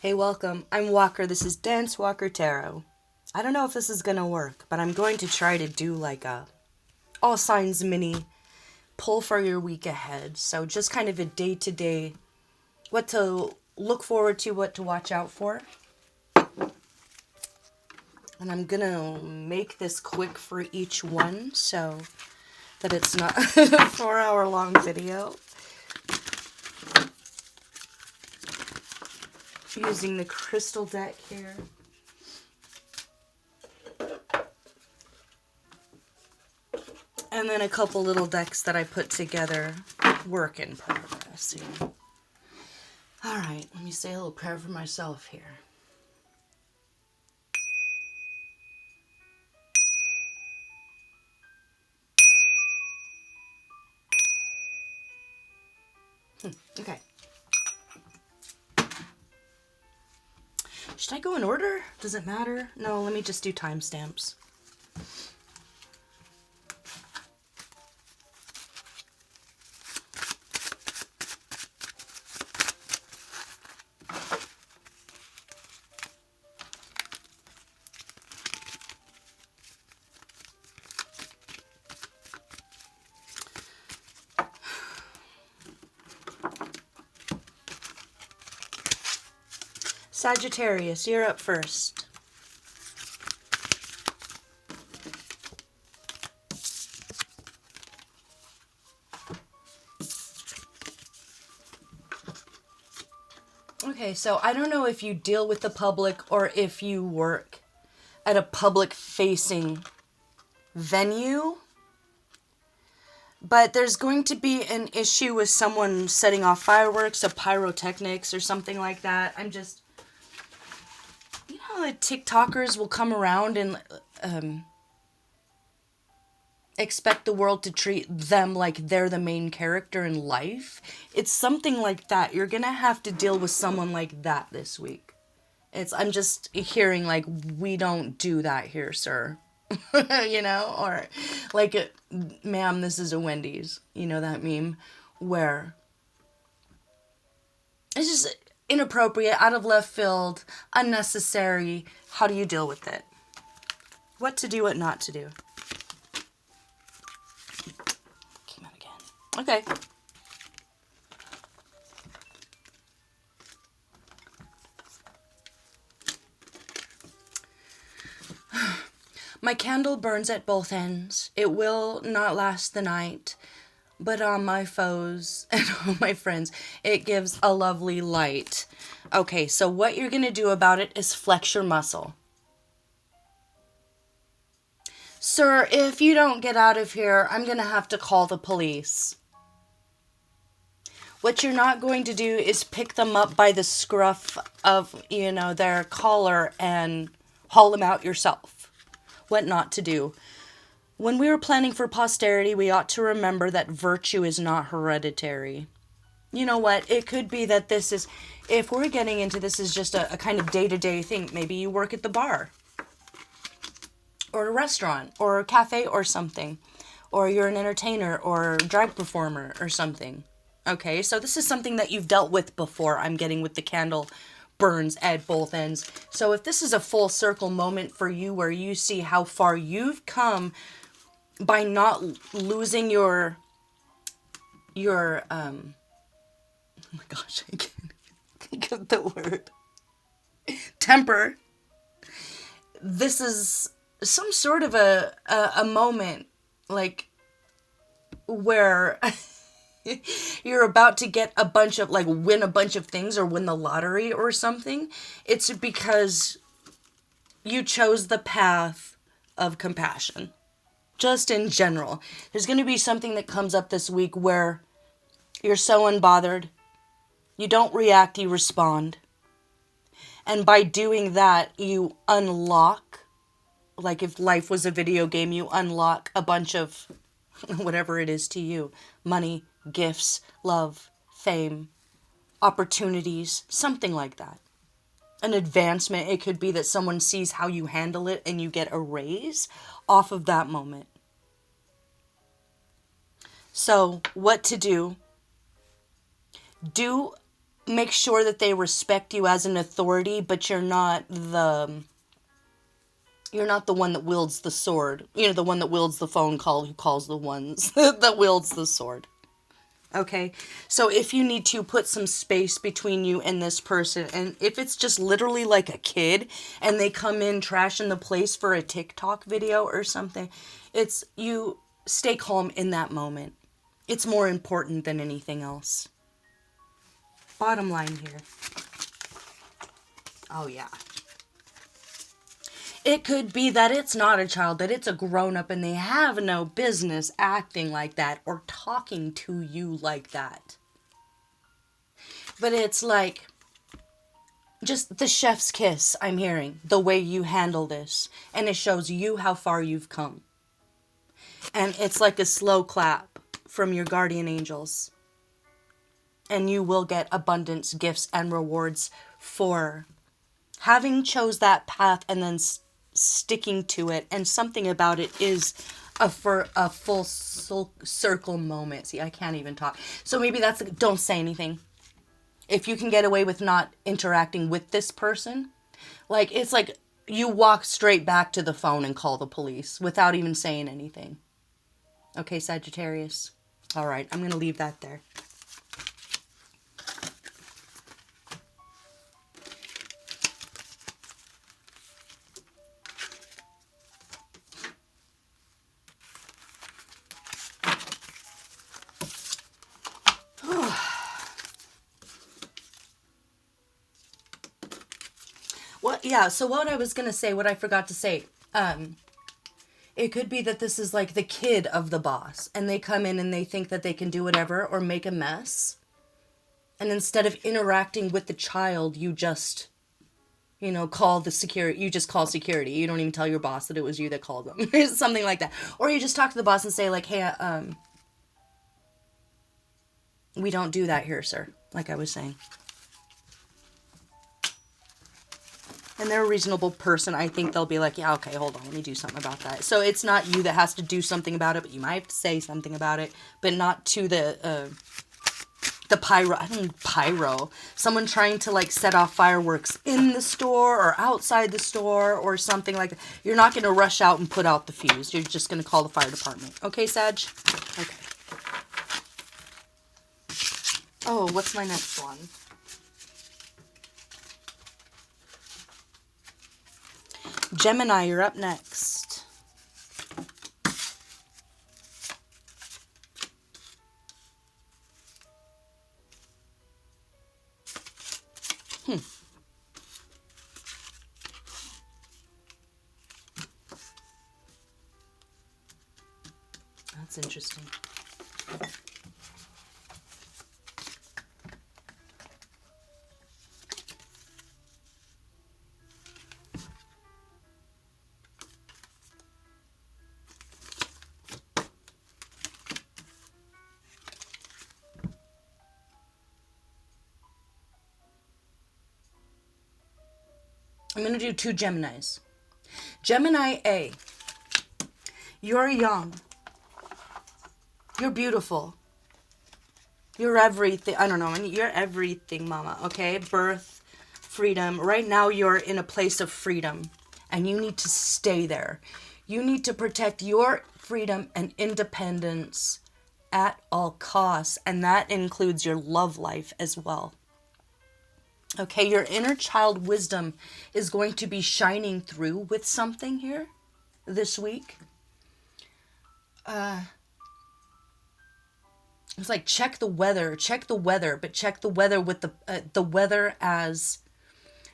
Hey, welcome. I'm Walker. This is Dance Walker Tarot. I don't know if this is gonna work, but I'm going to try to do like a all signs mini pull for your week ahead. So just kind of a day-to-day, what to look forward to, what to watch out for. And I'm gonna make this quick for each one so that it's not a 4-hour long video. Using the crystal deck here. And then a couple little decks that I put together, work in progress. All right, let me say a little prayer for myself here. Okay. Should I go in order? Does it matter? No, let me just do timestamps. Sagittarius, you're up first. Okay, so I don't know if you deal with the public or if you work at a public-facing venue, but there's going to be an issue with someone setting off fireworks or pyrotechnics or something like that. You know, the TikTokers will come around and expect the world to treat them like they're the main character in life. It's something like that. You're gonna have to deal with someone like that this week. I'm just hearing like, we don't do that here, sir. You know, or like, ma'am, this is a Wendy's. You know that meme where it's just inappropriate, out of left field, unnecessary. How do you deal with it? What to do, what not to do. Came out again. Okay. My candle burns at both ends. It will not last the night, but on my foes and on my friends, it gives a lovely light. Okay, so what you're going to do about it is flex your muscle. Sir, if you don't get out of here, I'm going to have to call the police. What you're not going to do is pick them up by the scruff of, their collar and haul them out yourself. What not to do. When we were planning for posterity, we ought to remember that virtue is not hereditary. You know what? It could be that this is, if we're getting into this is just a kind of day-to-day thing. Maybe you work at the bar or a restaurant or a cafe or something, or you're an entertainer or drag performer or something. Okay, so this is something that you've dealt with before. I'm getting with the candle burns at both ends. So if this is a full circle moment for you where you see how far you've come by not losing your oh my gosh, I can't think of the word, temper. This is some sort of a moment like where you're about to get a bunch of, like, win a bunch of things or win the lottery or something. It's because you chose the path of compassion. Just in general. There's going to be something that comes up this week where you're so unbothered. You don't react, you respond. And by doing that, you unlock, like if life was a video game, you unlock a bunch of whatever it is to you. Money, gifts, love, fame, opportunities, something like that. An advancement. It could be that someone sees how you handle it and you get a raise off of that moment. So, what to do? Do make sure that they respect you as an authority, but you're not the one that wields the sword. You know, the one that wields the phone call, who calls the ones that wields the sword. Okay, so if you need to put some space between you and this person, and if it's just literally like a kid and they come in trashing the place for a TikTok video or something, it's you stay calm in that moment. It's more important than anything else. Bottom line here. Oh yeah. It could be that it's not a child, that it's a grown-up and they have no business acting like that or talking to you like that. But it's like just the chef's kiss I'm hearing, the way you handle this. And it shows you how far you've come. And it's like a slow clap from your guardian angels. And you will get abundance, gifts, and rewards for having chose that path and then sticking to it. And something about it is for a full circle moment. See, I can't even talk. So maybe that's, don't say anything. If you can get away with not interacting with this person, like, it's like you walk straight back to the phone and call the police without even saying anything. Okay, Sagittarius. All right, I'm going to leave that there. Yeah, so what I was going to say, what I forgot to say, it could be that this is like the kid of the boss, and they come in and they think that they can do whatever or make a mess. And instead of interacting with the child, you just, call the security. You just call security. You don't even tell your boss that it was you that called them. Something like that. Or you just talk to the boss and say, like, hey, we don't do that here, sir. Like I was saying. And they're a reasonable person. I think they'll be like, yeah, okay, hold on, let me do something about that. So it's not you that has to do something about it, but you might have to say something about it, but not to the pyro. I don't know, pyro. Someone trying to like set off fireworks in the store or outside the store or something like that. You're not going to rush out and put out the fuse. You're just going to call the fire department. Okay, Sag? Okay. Oh, what's my next one? Gemini, you're up next. That's interesting. I'm going to do two Geminis. Gemini A. You're young. You're beautiful. You're everything. I don't know. You're everything, mama. Okay? Birth, freedom. Right now you're in a place of freedom. And you need to stay there. You need to protect your freedom and independence at all costs. And that includes your love life as well. Okay, your inner child wisdom is going to be shining through with something here this week. It's like check the weather, but check the weather with the weather as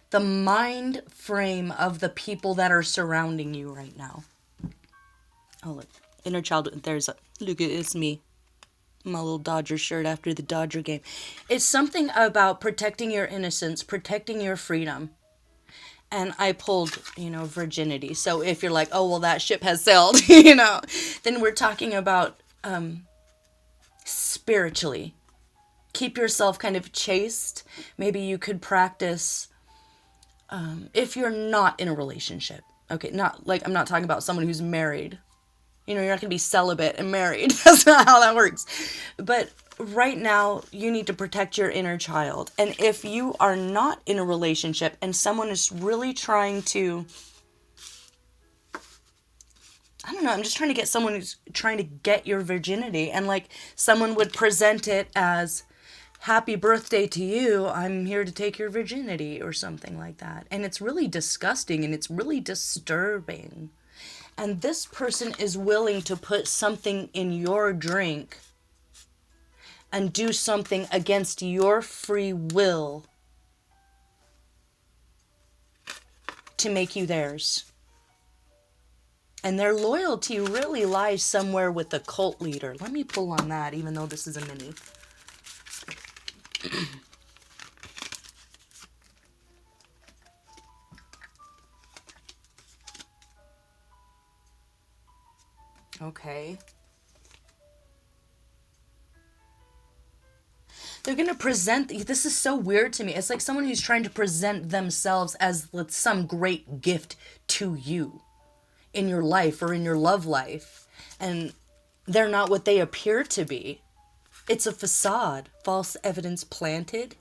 the mind frame of the people that are surrounding you right now. Oh, look, inner child, look, it's me. My little Dodger shirt after the Dodger game. It's something about protecting your innocence, protecting your freedom. And I pulled, virginity. So if you're like, oh, well, that ship has sailed, then we're talking about spiritually. Keep yourself kind of chaste. Maybe you could practice if you're not in a relationship. Okay, I'm not talking about someone who's married. You know, you're not going to be celibate and married. That's not how that works. But right now, you need to protect your inner child. And if you are not in a relationship and someone is really trying to, I don't know, I'm just trying to get someone who's trying to get your virginity. And like someone would present it as, happy birthday to you, I'm here to take your virginity, or something like that. And it's really disgusting and it's really disturbing. And this person is willing to put something in your drink and do something against your free will to make you theirs. And their loyalty really lies somewhere with the cult leader. Let me pull on that, even though this is a mini. Okay. They're going to present, this is so weird to me. It's like someone who's trying to present themselves as some great gift to you in your life or in your love life. And they're not what they appear to be. It's a facade. False evidence planted.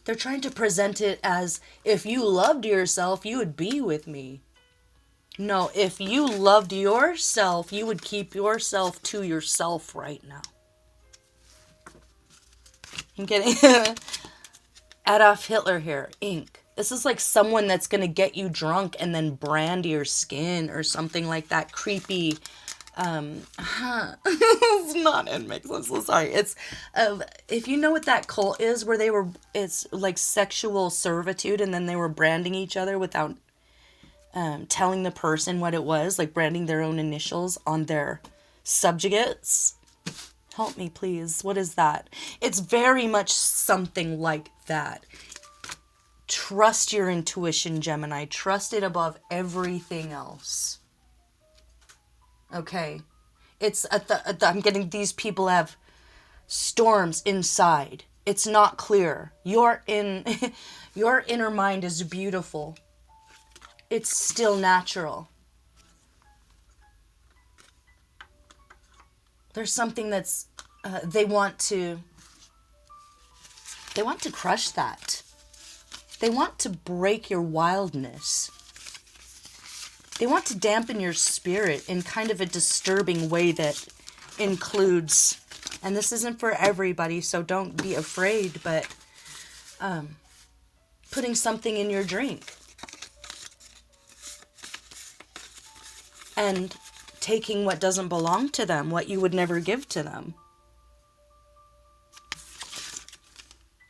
They're trying to present it as, if you loved yourself, you would be with me. No, if you loved yourself, you would keep yourself to yourself right now. I'm getting Adolf Hitler here, ink. This is like someone that's going to get you drunk and then brand your skin or something like that creepy. It's not in mix. I'm so sorry. It's, if you know what that cult is, where it's like sexual servitude and then they were branding each other without telling the person what it was, like branding their own initials on their subjugates. Help me, please. What is that? It's very much something like that. Trust your intuition, Gemini. Trust it above everything else. Okay. It's I'm getting, these people have storms inside. It's not clear. Your inner mind is beautiful. It's still natural. There's something that's, they want to crush that. They want to break your wildness. They want to dampen your spirit in kind of a disturbing way that includes, and this isn't for everybody, so don't be afraid, but putting something in your drink. And taking what doesn't belong to them, what you would never give to them.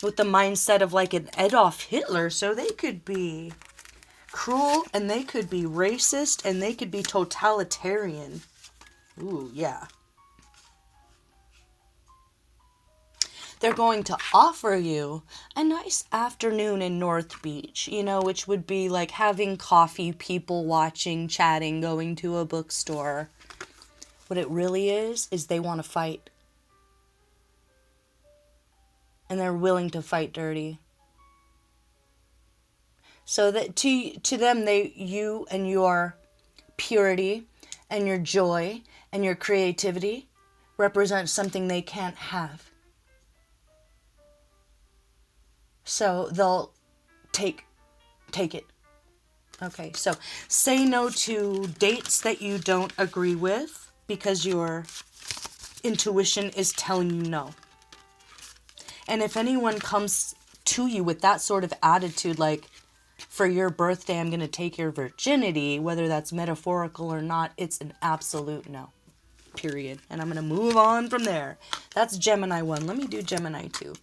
With the mindset of like an Adolf Hitler, so they could be cruel, and they could be racist, and they could be totalitarian. Ooh, yeah. They're going to offer you a nice afternoon in North Beach, you know, which would be like having coffee, people watching, chatting, going to a bookstore. What it really is they want to fight. And they're willing to fight dirty. So that to them, you and your purity and your joy and your creativity represent something they can't have. So they'll take it. Okay, so say no to dates that you don't agree with because your intuition is telling you no. And if anyone comes to you with that sort of attitude, like, for your birthday, I'm going to take your virginity, whether that's metaphorical or not, it's an absolute no. Period. And I'm going to move on from there. That's Gemini 1. Let me do Gemini 2.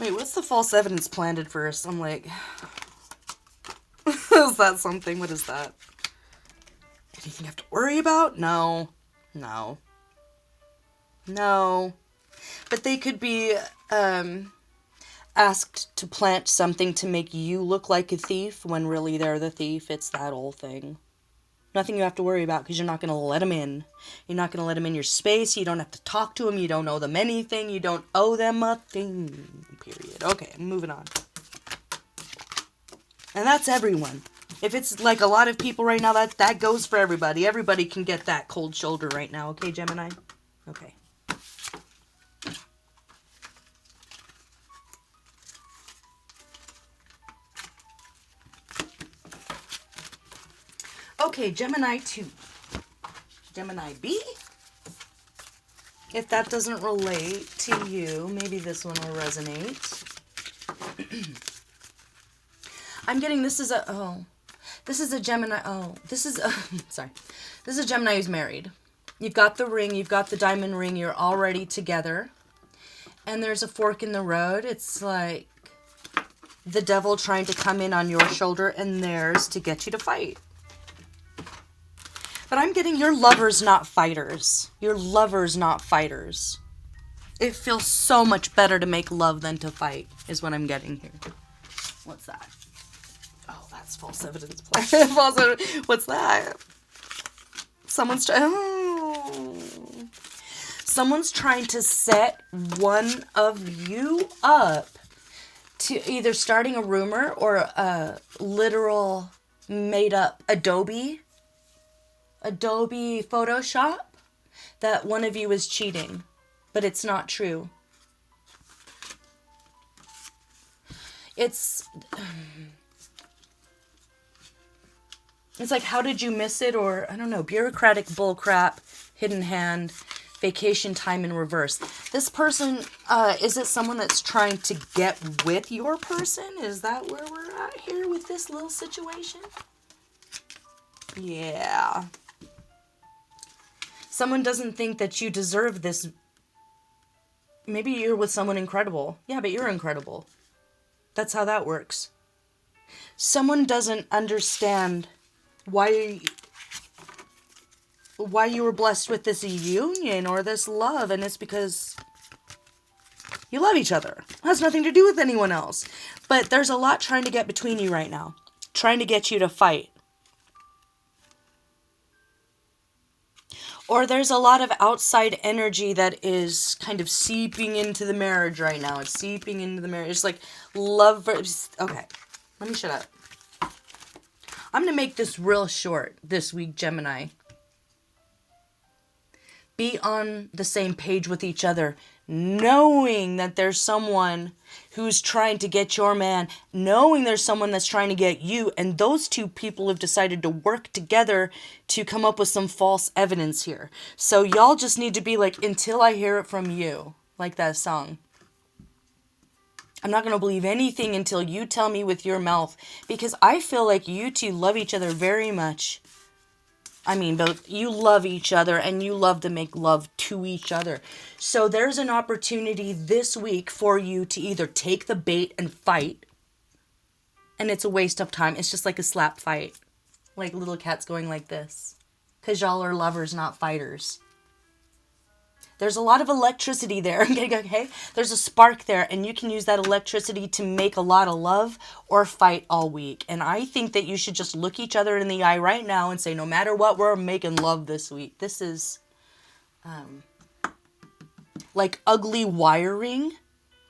Wait, what's the false evidence planted first? I'm like, is that something? What is that? Anything you have to worry about? No. No. No. But they could be asked to plant something to make you look like a thief when really they're the thief. It's that old thing. Nothing you have to worry about because you're not going to let them in. You're not going to let them in your space. You don't have to talk to them. You don't owe them anything. You don't owe them a thing. Period. Okay, I'm moving on. And that's everyone. If it's like a lot of people right now, that goes for everybody. Everybody can get that cold shoulder right now. Okay, Gemini? Okay. Okay, Gemini 2. Gemini B. If that doesn't relate to you, maybe this one will resonate. I'm getting this is a Gemini. Sorry. This is a Gemini who's married. You've got the ring, you've got the diamond ring, you're already together. And there's a fork in the road. It's like the devil trying to come in on your shoulder and theirs to get you to fight. But I'm getting your lovers, not fighters. Your lovers, not fighters. It feels so much better to make love than to fight, is what I'm getting here. What's that? Oh, that's false evidence. False evidence. What's that? Someone's trying to set one of you up to either starting a rumor or a literal made up Adobe Photoshop that one of you is cheating, but it's not true. It's like, how did you miss it? Or, I don't know, bureaucratic bullcrap, hidden hand, vacation time in reverse. This person, is it someone that's trying to get with your person? Is that where we're at here with this little situation? Yeah. Someone doesn't think that you deserve this. Maybe you're with someone incredible. Yeah, but you're incredible. That's how that works. Someone doesn't understand why you were blessed with this union or this love, and it's because you love each other. It has nothing to do with anyone else. But there's a lot trying to get between you right now, trying to get you to fight. Or there's a lot of outside energy that is kind of seeping into the marriage right now. It's seeping into the marriage. It's like love. Okay, let me shut up. I'm going to make this real short this week, Gemini. Be on the same page with each other, knowing that there's someone who's trying to get your man, knowing there's someone that's trying to get you, and those two people have decided to work together to come up with some false evidence here. So y'all just need to be like, until I hear it from you, like that song. I'm not going to believe anything until you tell me with your mouth, because I feel like you two love each other very much. I mean, both you love each other and you love to make love to each other. So there's an opportunity this week for you to either take the bait and fight, and it's a waste of time. It's just like a slap fight, like little cats going like this, because y'all are lovers, not fighters. There's a lot of electricity there. Okay? There's a spark there, and you can use that electricity to make a lot of love or fight all week. And I think that you should just look each other in the eye right now and say, no matter what, we're making love this week. This is like ugly wiring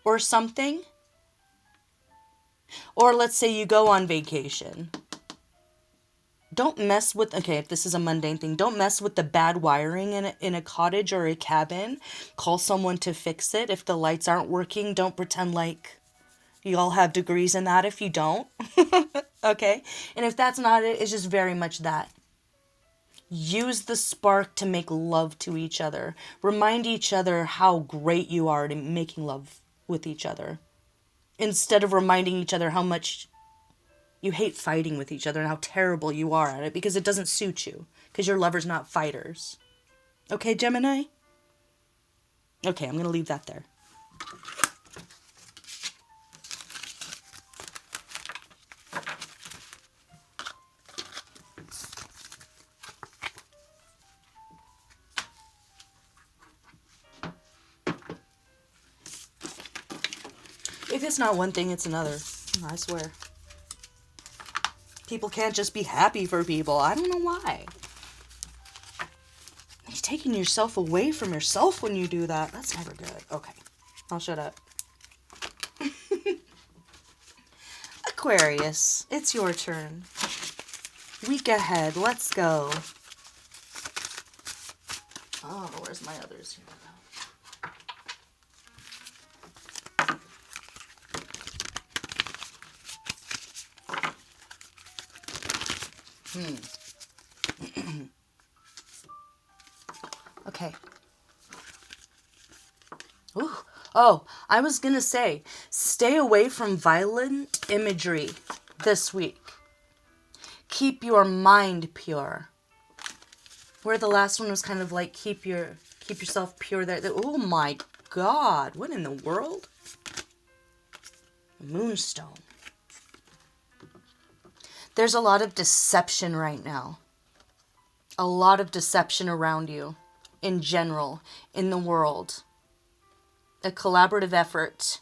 or something. Or let's say you go on vacation. Don't mess with, okay, if this is a mundane thing, don't mess with the bad wiring in a cottage or a cabin. Call someone to fix it. If the lights aren't working, don't pretend like you all have degrees in that if you don't. Okay? And if that's not it, it's just very much that. Use the spark to make love to each other. Remind each other how great you are at making love with each other, instead of reminding each other how much you hate fighting with each other and how terrible you are at it, because it doesn't suit you, because your lovers, not fighters. Okay, Gemini? Okay, I'm going to leave that there. If it's not one thing, it's another. I swear. people can't just be happy for people. I don't know why. You're taking yourself away from yourself when you do that. That's never good. Okay, I'll shut up. Aquarius, it's your turn. Week ahead, let's go. Oh, where's my others? Here we go. Okay. Ooh. Oh, I was gonna say, stay away from violent imagery this week. Keep your mind pure. Where the last one was kind of like keep yourself pure there. Oh my God, what in the world? Moonstone. There's a lot of deception right now. A lot of deception around you in general, in the world. A collaborative effort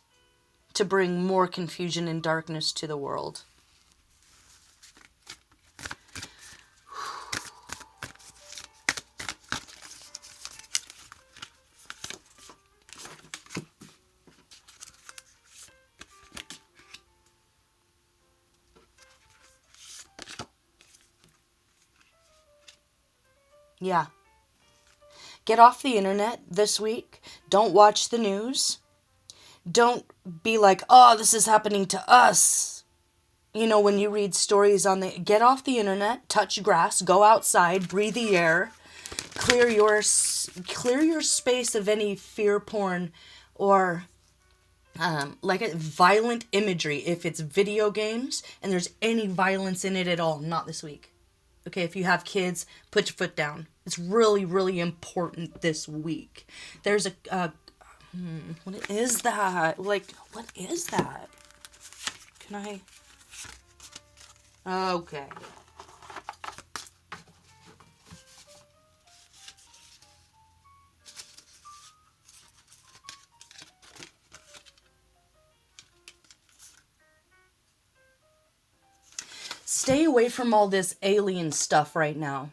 to bring more confusion and darkness to the world. Yeah. Get off the internet this week. Don't watch the news. Don't be like, oh, this is happening to us. You know, when you read stories on get off the internet, touch grass, go outside, breathe the air, clear your space of any fear porn or like a violent imagery. If it's video games and there's any violence in it at all, not this week. Okay, if you have kids, put your foot down. It's really, really important this week. There's what is that? Like, what is that? Can I? Okay. Stay away from all this alien stuff right now.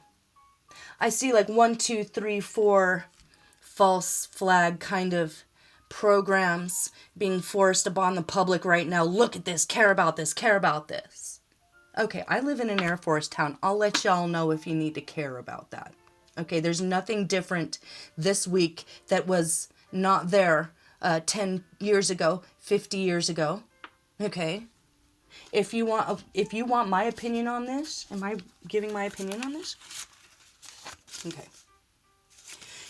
I see like 1, 2, 3, 4 false flag kind of programs being forced upon the public right now. Look at this, care about this, care about this. Okay, I live in an Air Force town. I'll let y'all know if you need to care about that. Okay, there's nothing different this week that was not there 10 years ago, 50 years ago. Okay. If you want my opinion on this, am I giving my opinion on this? Okay.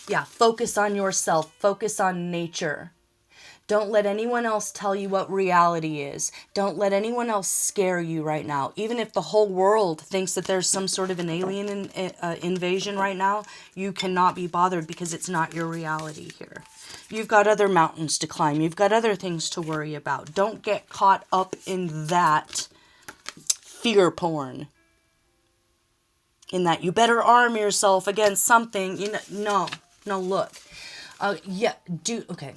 Yeah, focus on yourself. Focus on nature. Don't let anyone else tell you what reality is. Don't let anyone else scare you right now. Even if the whole world thinks that there's some sort of an alien invasion right now, you cannot be bothered because it's not your reality here. You've got other mountains to climb. You've got other things to worry about. Don't get caught up in that fear porn. In that you better arm yourself against something. You know, no, look. Okay.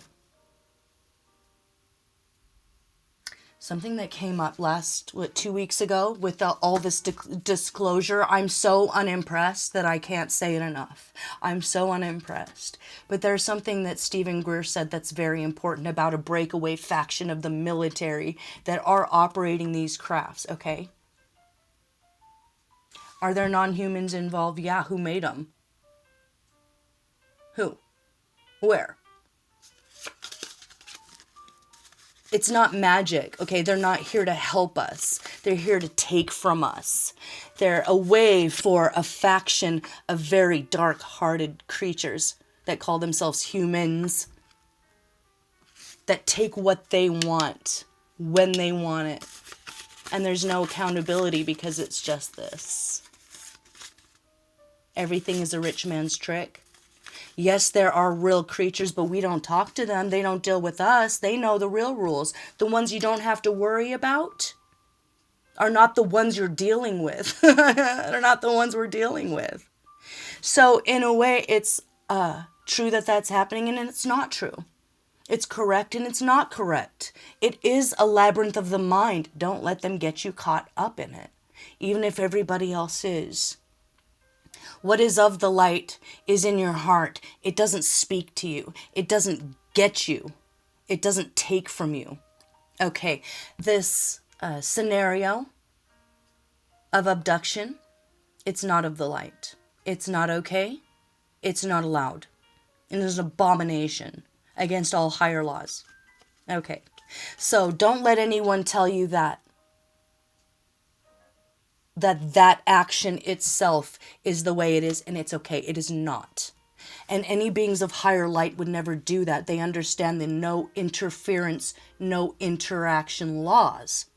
Something that came up 2 weeks ago with all this disclosure. I'm so unimpressed that I can't say it enough. I'm so unimpressed. But there's something that Stephen Greer said that's very important about a breakaway faction of the military that are operating these crafts, okay? Are there non-humans involved? Yeah, who made them? Who? Where? It's not magic, okay? They're not here to help us. They're here to take from us. They're a way for a faction of very dark-hearted creatures that call themselves humans, that take what they want when they want it. And there's no accountability because it's just this. Everything is a rich man's trick. Yes, there are real creatures, but we don't talk to them. They don't deal with us. They know the real rules. The ones you don't have to worry about are not the ones you're dealing with. They're not the ones we're dealing with. So in a way, it's true that that's happening, and it's not true. It's correct and it's not correct. It is a labyrinth of the mind. Don't let them get you caught up in it. even if everybody else is. What is of the light is in your heart. It doesn't speak to you. It doesn't get you. It doesn't take from you. Okay, this scenario of abduction, it's not of the light. It's not okay. It's not allowed. And it's an abomination against all higher laws. Okay, so don't let anyone tell you that action itself is the way it is and it's okay. It is not. And any beings of higher light would never do that. They understand the no interference, no interaction laws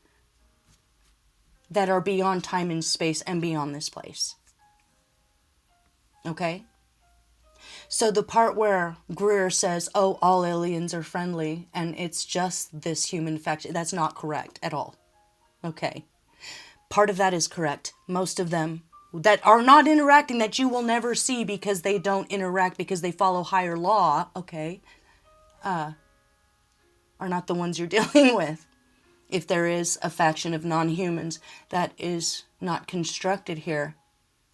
that are beyond time and space and beyond this place. Okay? So the part where Greer says, oh, all aliens are friendly and it's just this human faction, that's not correct at all. Okay? Part of that is correct. Most of them that are not interacting, that you will never see because they don't interact, because they follow higher law, okay, are not the ones you're dealing with. If there is a faction of non-humans that is not constructed here,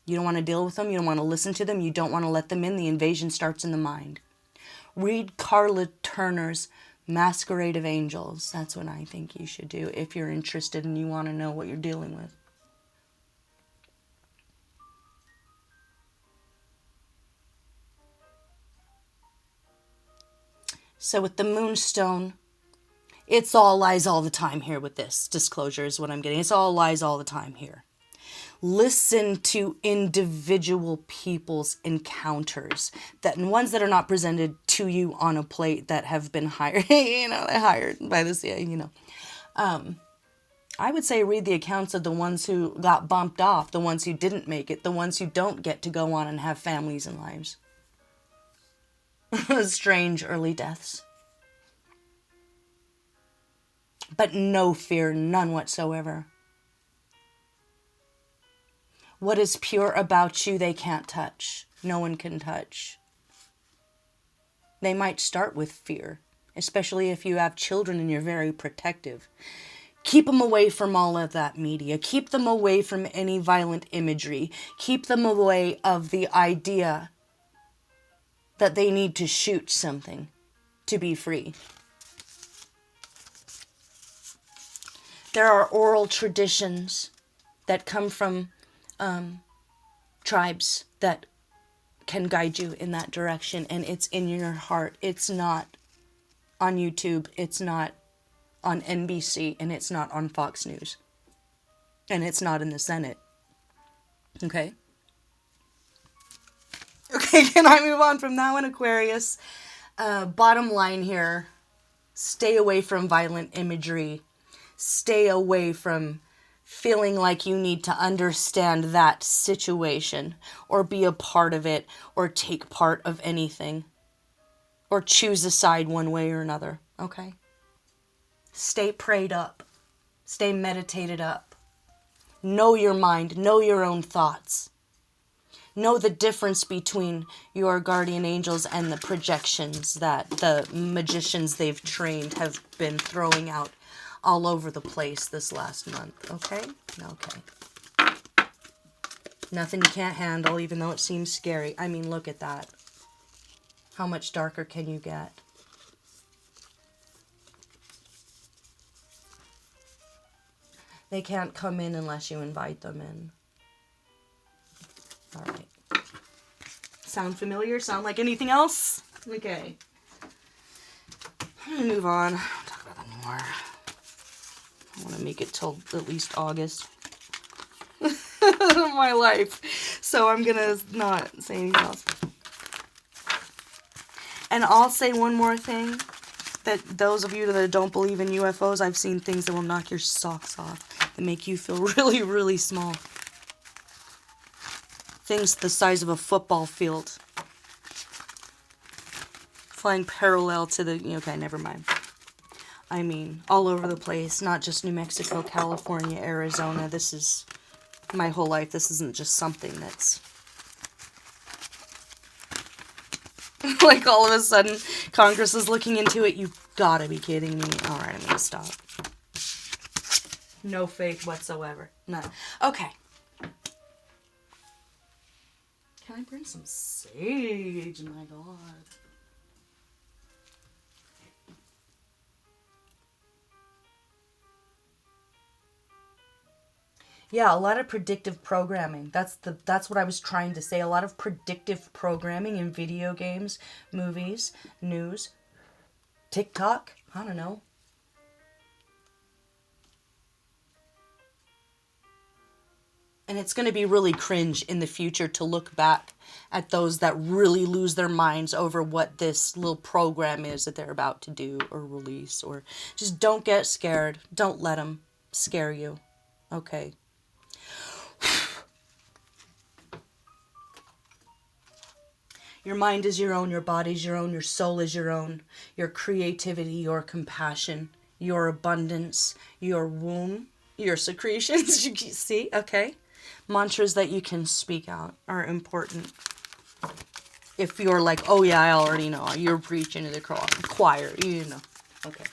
you don't want to deal with them, you don't want to listen to them, you don't want to let them in, the invasion starts in the mind. Read Carla Turner's Masquerade of Angels. That's what I think you should do if you're interested and you want to know what you're dealing with. So with the Moonstone, it's all lies all the time here with this. Disclosure is what I'm getting. It's all lies all the time here. Listen to individual people's encounters, that ones that are not presented to you on a plate, that have been hired, they're hired by the CIA, I would say read the accounts of the ones who got bumped off, the ones who didn't make it, the ones who don't get to go on and have families and lives. Strange early deaths. But no fear, none whatsoever. What is pure about you, they can't touch. No one can touch. They might start with fear, especially if you have children and you're very protective. Keep them away from all of that media. Keep them away from any violent imagery. Keep them away of the idea that they need to shoot something to be free. There are oral traditions that come from tribes that can guide you in that direction, and it's in your heart. It's not on YouTube, it's not on NBC, and it's not on Fox News, and it's not in the Senate. Okay, can I move on from that one, Aquarius? Bottom line here, stay away from violent imagery. Stay away from feeling like you need to understand that situation or be a part of it or take part of anything or choose a side one way or another, okay? Stay prayed up. Stay meditated up. Know your mind. Know your own thoughts. Know the difference between your guardian angels and the projections that the magicians they've trained have been throwing out all over the place this last month, okay? Okay. Nothing you can't handle, even though it seems scary. I mean, look at that. How much darker can you get? They can't come in unless you invite them in. All right. Sound familiar? Sound like anything else? Okay. I'm going to move on. I don't talk about that anymore. I want to make it till at least August of my life. So I'm going to not say anything else. And I'll say one more thing. That those of you that don't believe in UFOs, I've seen things that will knock your socks off. That make you feel really, really small. Things the size of a football field. Flying parallel to the... Okay, never mind. I mean, all over the place, not just New Mexico, California, Arizona. This is my whole life. This isn't just something that's like all of a sudden Congress is looking into it. You've got to be kidding me. All right, I'm going to stop. No faith whatsoever. None. Okay. Can I bring some sage? My God. Yeah, a lot of predictive programming. That's what I was trying to say. A lot of predictive programming in video games, movies, news, TikTok. I don't know. And it's going to be really cringe in the future to look back at those that really lose their minds over what this little program is that they're about to do or release. Or just don't get scared. Don't let them scare you. Okay. Your mind is your own, your body's your own, your soul is your own, your creativity, your compassion, your abundance, your womb, your secretions. You see, okay? Mantras that you can speak out are important. If you're like, oh yeah, I already know, you're preaching to the choir, you know. Okay.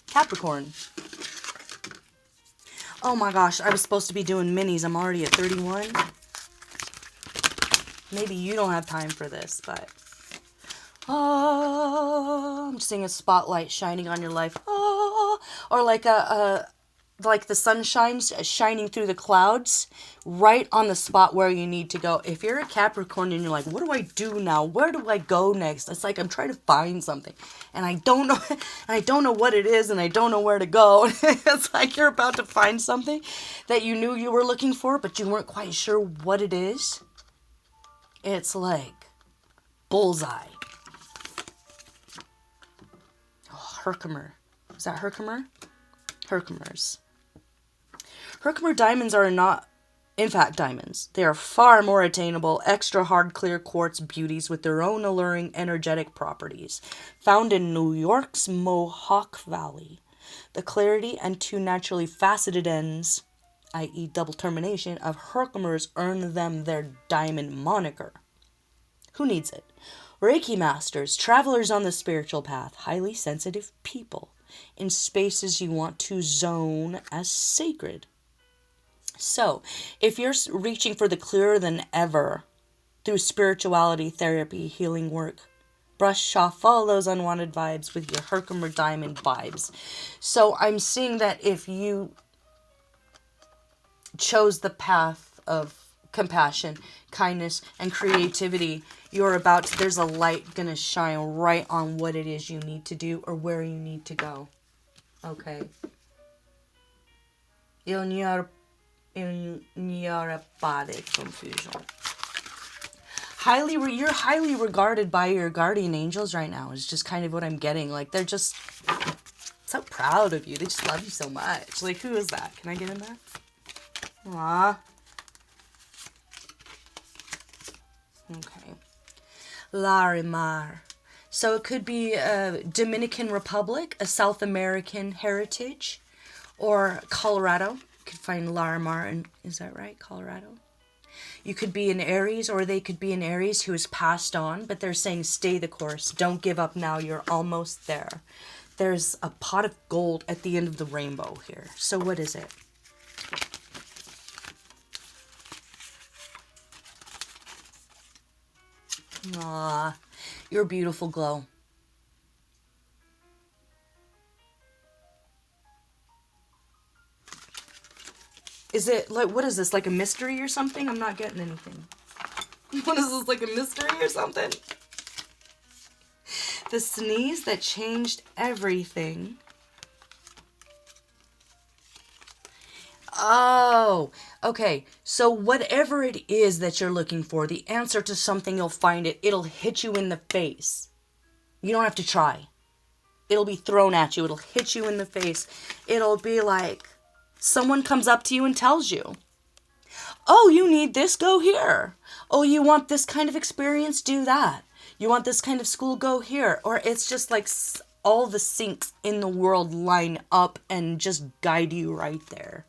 Capricorn. Oh my gosh, I was supposed to be doing minis. I'm already at 31. Maybe you don't have time for this, but... Oh, I'm seeing a spotlight shining on your life. Oh, or like like the sun shining through the clouds right on the spot where you need to go. If you're a Capricorn and you're like, what do I do now? Where do I go next? It's like I'm trying to find something and I don't know and I don't know what it is and I don't know where to go. It's like you're about to find something that you knew you were looking for, but you weren't quite sure what it is. It's like bullseye. Herkimer. Is that Herkimer? Herkimers. Herkimer diamonds are not, in fact, diamonds. They are far more attainable, extra hard, clear quartz beauties with their own alluring, energetic properties. Found in New York's Mohawk Valley. The clarity and two naturally faceted ends, i.e. double termination, of Herkimers earn them their diamond moniker. Who needs it? Reiki masters, travelers on the spiritual path, highly sensitive people in spaces you want to zone as sacred. So, if you're reaching for the clearer than ever through spirituality, therapy, healing work, brush off all those unwanted vibes with your Herkimer diamond vibes. So, I'm seeing that if you chose the path of compassion, kindness, and creativity, there's a light gonna shine right on what it is you need to do or where you need to go. Okay. Il n'y aura pas de confusion. You're highly regarded by your guardian angels right now, is just kind of what I'm getting. Like, they're just so proud of you. They just love you so much. Like, who is that? Can I get in there? Aww. Okay. Larimar. So it could be a Dominican Republic, a South American heritage, or Colorado. You could find Larimar in, is that right? Colorado? You could be an Aries, or they could be an Aries who has passed on, but they're saying stay the course. Don't give up now. You're almost there. There's a pot of gold at the end of the rainbow here. So what is it? Ah, your beautiful glow. Is it like, what is this, like a mystery or something? I'm not getting anything. What is this, like a mystery or something? The sneeze that changed everything. Oh, okay. So whatever it is that you're looking for, the answer to something, you'll find it. It'll hit you in the face. You don't have to try. It'll be thrown at you. It'll hit you in the face. It'll be like someone comes up to you and tells you, oh, you need this? Go here. Oh, you want this kind of experience? Do that. You want this kind of school? Go here. Or it's just like all the sinks in the world line up and just guide you right there.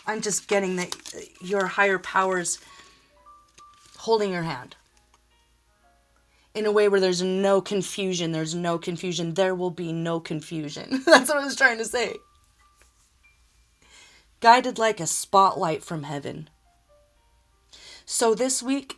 I'm just getting that your higher powers holding your hand. In a way where there's no confusion. There's no confusion. There will be no confusion. That's what I was trying to say. Guided like a spotlight from heaven. So this week,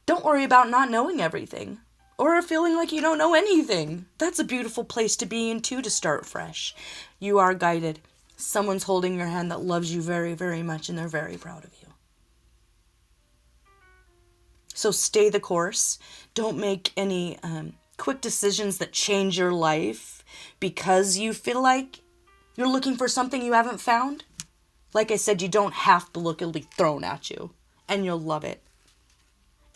don't worry about not knowing everything. Or feeling like you don't know anything. That's a beautiful place to be in too, to start fresh. You are guided. Someone's holding your hand that loves you very, very much, and they're very proud of you. So stay the course. Don't make any quick decisions that change your life because you feel like you're looking for something you haven't found. Like I said, you don't have to look. It'll be thrown at you. And you'll love it.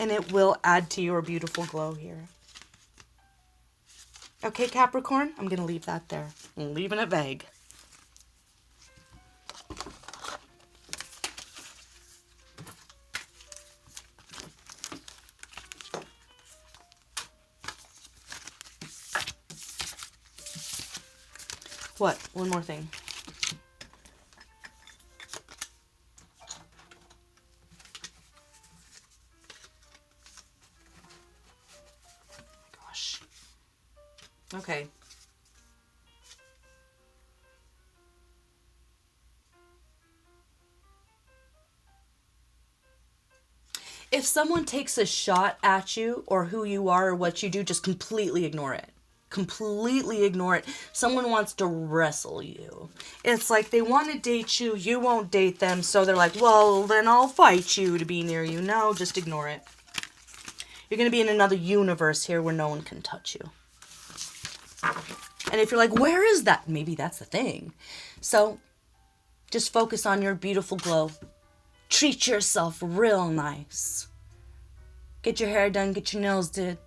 And it will add to your beautiful glow here. Okay, Capricorn? I'm going to leave that there. I'm leaving it vague. What? One more thing. Gosh. Okay. If someone takes a shot at you or who you are or what you do, just completely ignore it. Completely ignore it. Someone wants to wrestle you. It's like they want to date you, you won't date them, so they're like, well, then I'll fight you to be near you. No, just ignore it. You're going to be in another universe here where no one can touch you. And if you're like, where is that? Maybe that's the thing. So just focus on your beautiful glow. Treat yourself real nice. Get your hair done, get your nails did.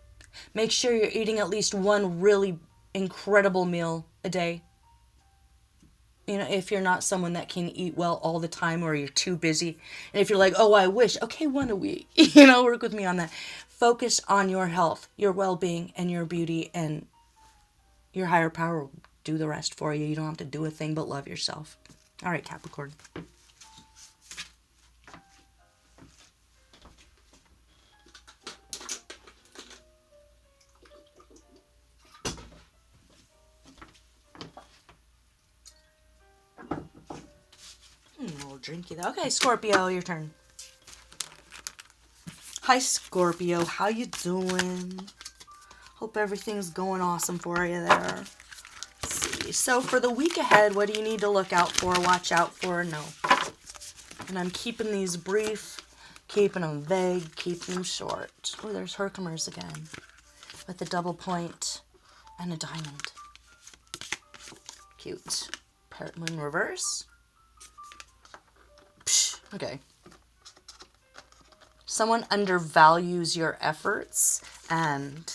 Make sure you're eating at least one really incredible meal a day. You know, if you're not someone that can eat well all the time or you're too busy. And if you're like, oh, I wish. Okay, one a week. You know, work with me on that. Focus on your health, your well-being, and your beauty. And your higher power will do the rest for you. You don't have to do a thing but love yourself. All right, Capricorn. A little drinky though. Okay, Scorpio, your turn. Hi, Scorpio. How you doing? Hope everything's going awesome for you there. Let's see. So for the week ahead, what do you need to look out for, watch out for? No. And I'm keeping these brief, keeping them vague, keeping them short. Oh, there's Herkimer's again. With a double point and a diamond. Cute. Parrot moon reverse. Okay. Someone undervalues your efforts and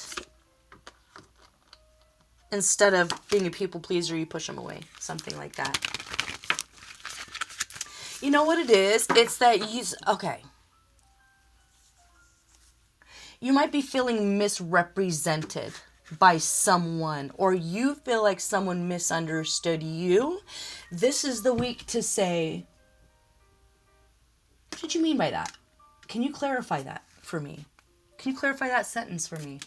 instead of being a people pleaser, you push them away. Something like that. You know what it is? It's that okay. You might be feeling misrepresented by someone or you feel like someone misunderstood you. This is the week to say, what did you mean by that? Can you clarify that for me? Can you clarify that sentence for me?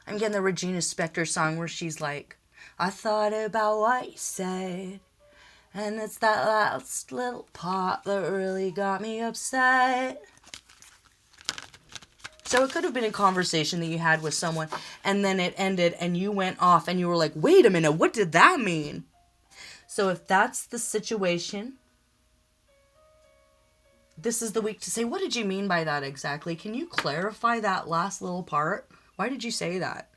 I'm getting the Regina Spektor song where she's like, I thought about what you said, and it's that last little part that really got me upset. So it could have been a conversation that you had with someone, and then it ended, and you went off, and you were like, wait a minute, what did that mean? So if that's the situation, this is the week to say, what did you mean by that exactly? Can you clarify that last little part? Why did you say that?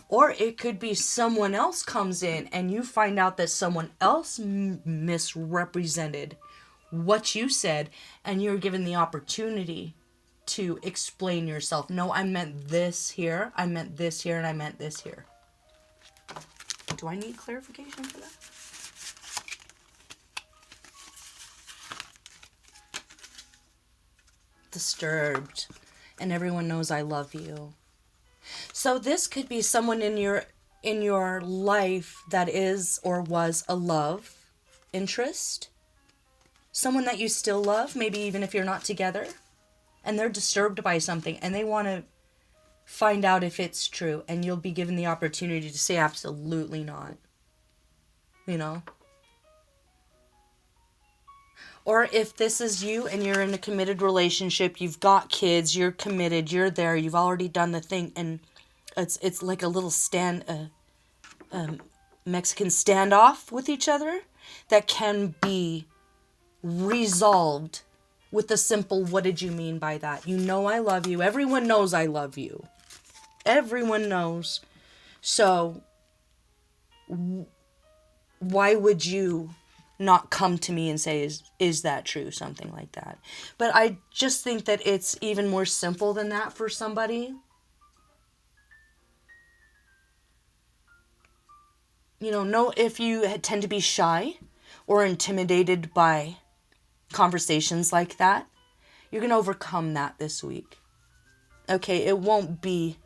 Or it could be someone else comes in and you find out that someone else misrepresented what you said and you're given the opportunity to explain yourself. No, I meant this here, I meant this here, and I meant this here. Do I need clarification for that? Disturbed, and everyone knows I love you. So this could be someone in your life that is or was a love interest, someone that you still love, maybe even if you're not together, and they're disturbed by something and they want to find out if it's true, and you'll be given the opportunity to say absolutely not. You know? Or if this is you and you're in a committed relationship, you've got kids, you're committed, you're there, you've already done the thing, and it's like a little Mexican standoff with each other that can be resolved with the simple, what did you mean by that? You know I love you. Everyone knows I love you. Everyone knows. So why would you not come to me and say, is that true? Something like that. But I just think that it's even more simple than that for somebody. You know, if you tend to be shy or intimidated by conversations like that, you're going to overcome that this week. Okay, it won't be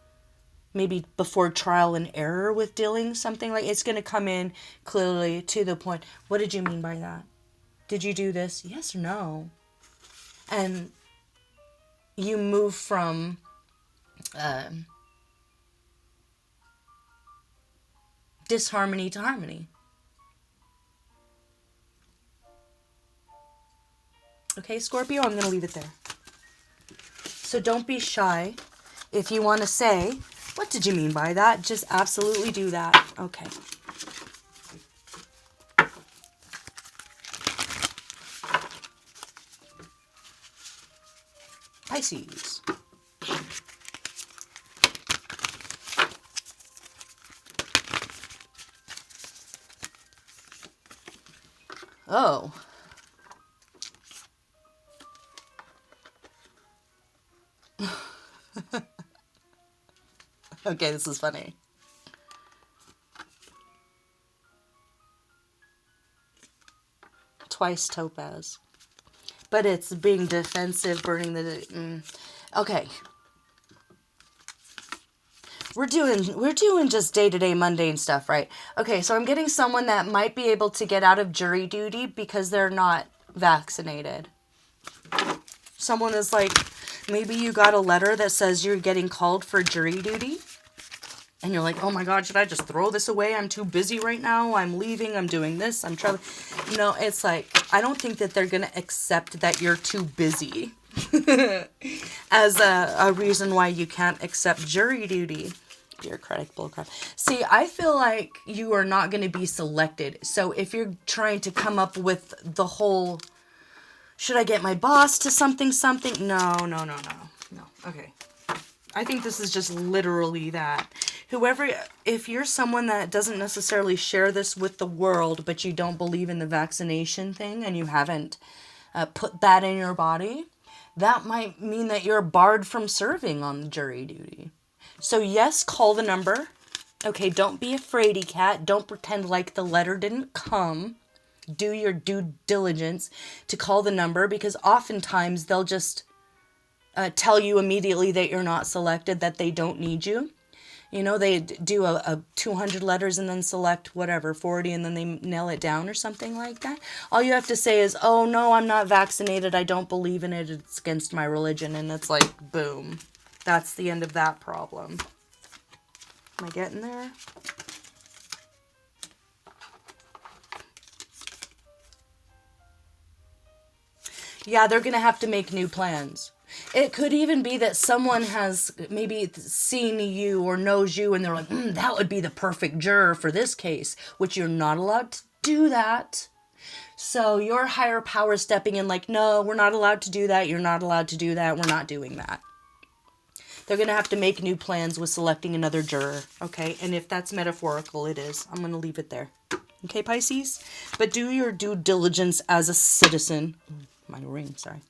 maybe before trial and error with dealing something like, it's going to come in clearly to the point. What did you mean by that? Did you do this? Yes or no? And you move from disharmony to harmony. Okay, Scorpio, I'm going to leave it there. So don't be shy. If you want to say, what did you mean by that? Just absolutely do that. Okay. Pisces. Oh. Okay, this is funny. Twice topaz. But it's being defensive, burning the... Okay. We're doing just day-to-day mundane stuff, right? Okay, so I'm getting someone that might be able to get out of jury duty because they're not vaccinated. Someone is like, maybe you got a letter that says you're getting called for jury duty. And you're like, oh my God, should I just throw this away? I'm too busy right now. I'm leaving. I'm doing this. I'm traveling. No, it's like, I don't think that they're going to accept that you're too busy as a reason why you can't accept jury duty. Bureaucratic bullcrap. See, I feel like you are not going to be selected. So if you're trying to come up with the whole, should I get my boss to something? No. Okay. I think this is just literally that. If you're someone that doesn't necessarily share this with the world, but you don't believe in the vaccination thing and you haven't put that in your body, that might mean that you're barred from serving on jury duty. So yes, call the number. Okay, don't be a fraidy cat. Don't pretend like the letter didn't come. Do your due diligence to call the number, because oftentimes they'll just tell you immediately that you're not selected, that they don't need you. You know, they do a 200 letters and then select whatever, 40, and then they nail it down or something like that. All you have to say is, oh, no, I'm not vaccinated. I don't believe in it. It's against my religion. And it's like, boom. That's the end of that problem. Am I getting there? Yeah, they're going to have to make new plans. It could even be that someone has maybe seen you or knows you and they're like, that would be the perfect juror for this case, which you're not allowed to do that. So your higher power is stepping in like, no, we're not allowed to do that. You're not allowed to do that. We're not doing that. They're going to have to make new plans with selecting another juror, okay? And if that's metaphorical, it is. I'm going to leave it there. Okay, Pisces? But do your due diligence as a citizen. My ring, sorry.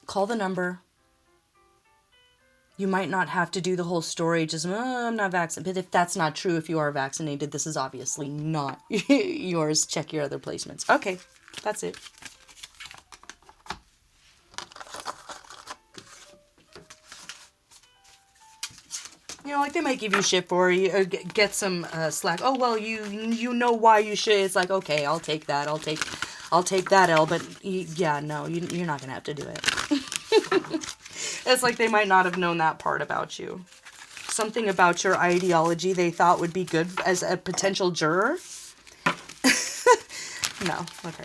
Call the number. You might not have to do the whole story, just, I'm not vaccinated. But if that's not true, if you are vaccinated, this is obviously not yours. Check your other placements. Okay, that's it. You know, like they might give you shit for you, or get some slack. Oh, well, you know why you should. It's like, okay, I'll take that. I'll take that L, but yeah, no, you're not going to have to do it. It's like they might not have known that part about you. Something about your ideology they thought would be good as a potential juror. No, okay.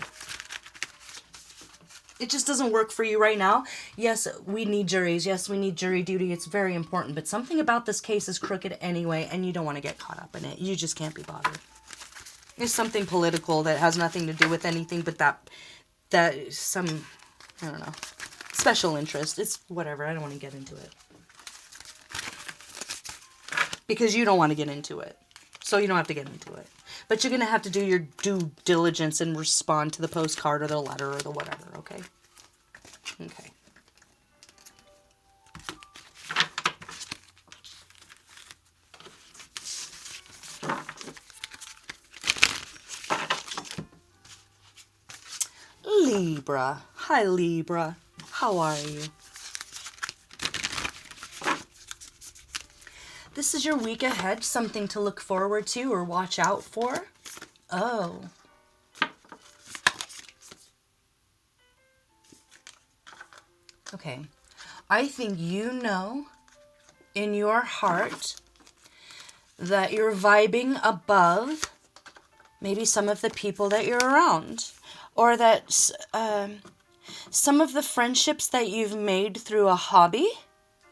It just doesn't work for you right now. Yes, we need juries. Yes, we need jury duty. It's very important. But something about this case is crooked anyway, and you don't want to get caught up in it. You just can't be bothered. It's something political that has nothing to do with anything but that some, I don't know, special interest. It's whatever. I don't want to get into it. Because you don't want to get into it. So you don't have to get into it. But you're going to have to do your due diligence and respond to the postcard or the letter or the whatever, okay? Okay. Libra. Hi, Libra. How are you? This is your week ahead, something to look forward to or watch out for. Oh. Okay. I think you know in your heart that you're vibing above maybe some of the people that you're around. Or that some of the friendships that you've made through a hobby,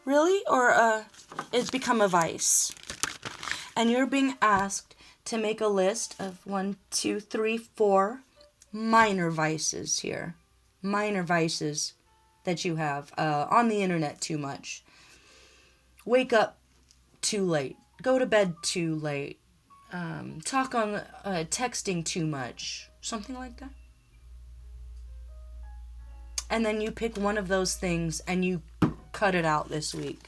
really? Or it's become a vice. And you're being asked to make a list of 1, 2, 3, 4 minor vices here. Minor vices that you have on the internet too much. Wake up too late. Go to bed too late. Talk on texting too much. Something like that. And then you pick one of those things and you cut it out this week.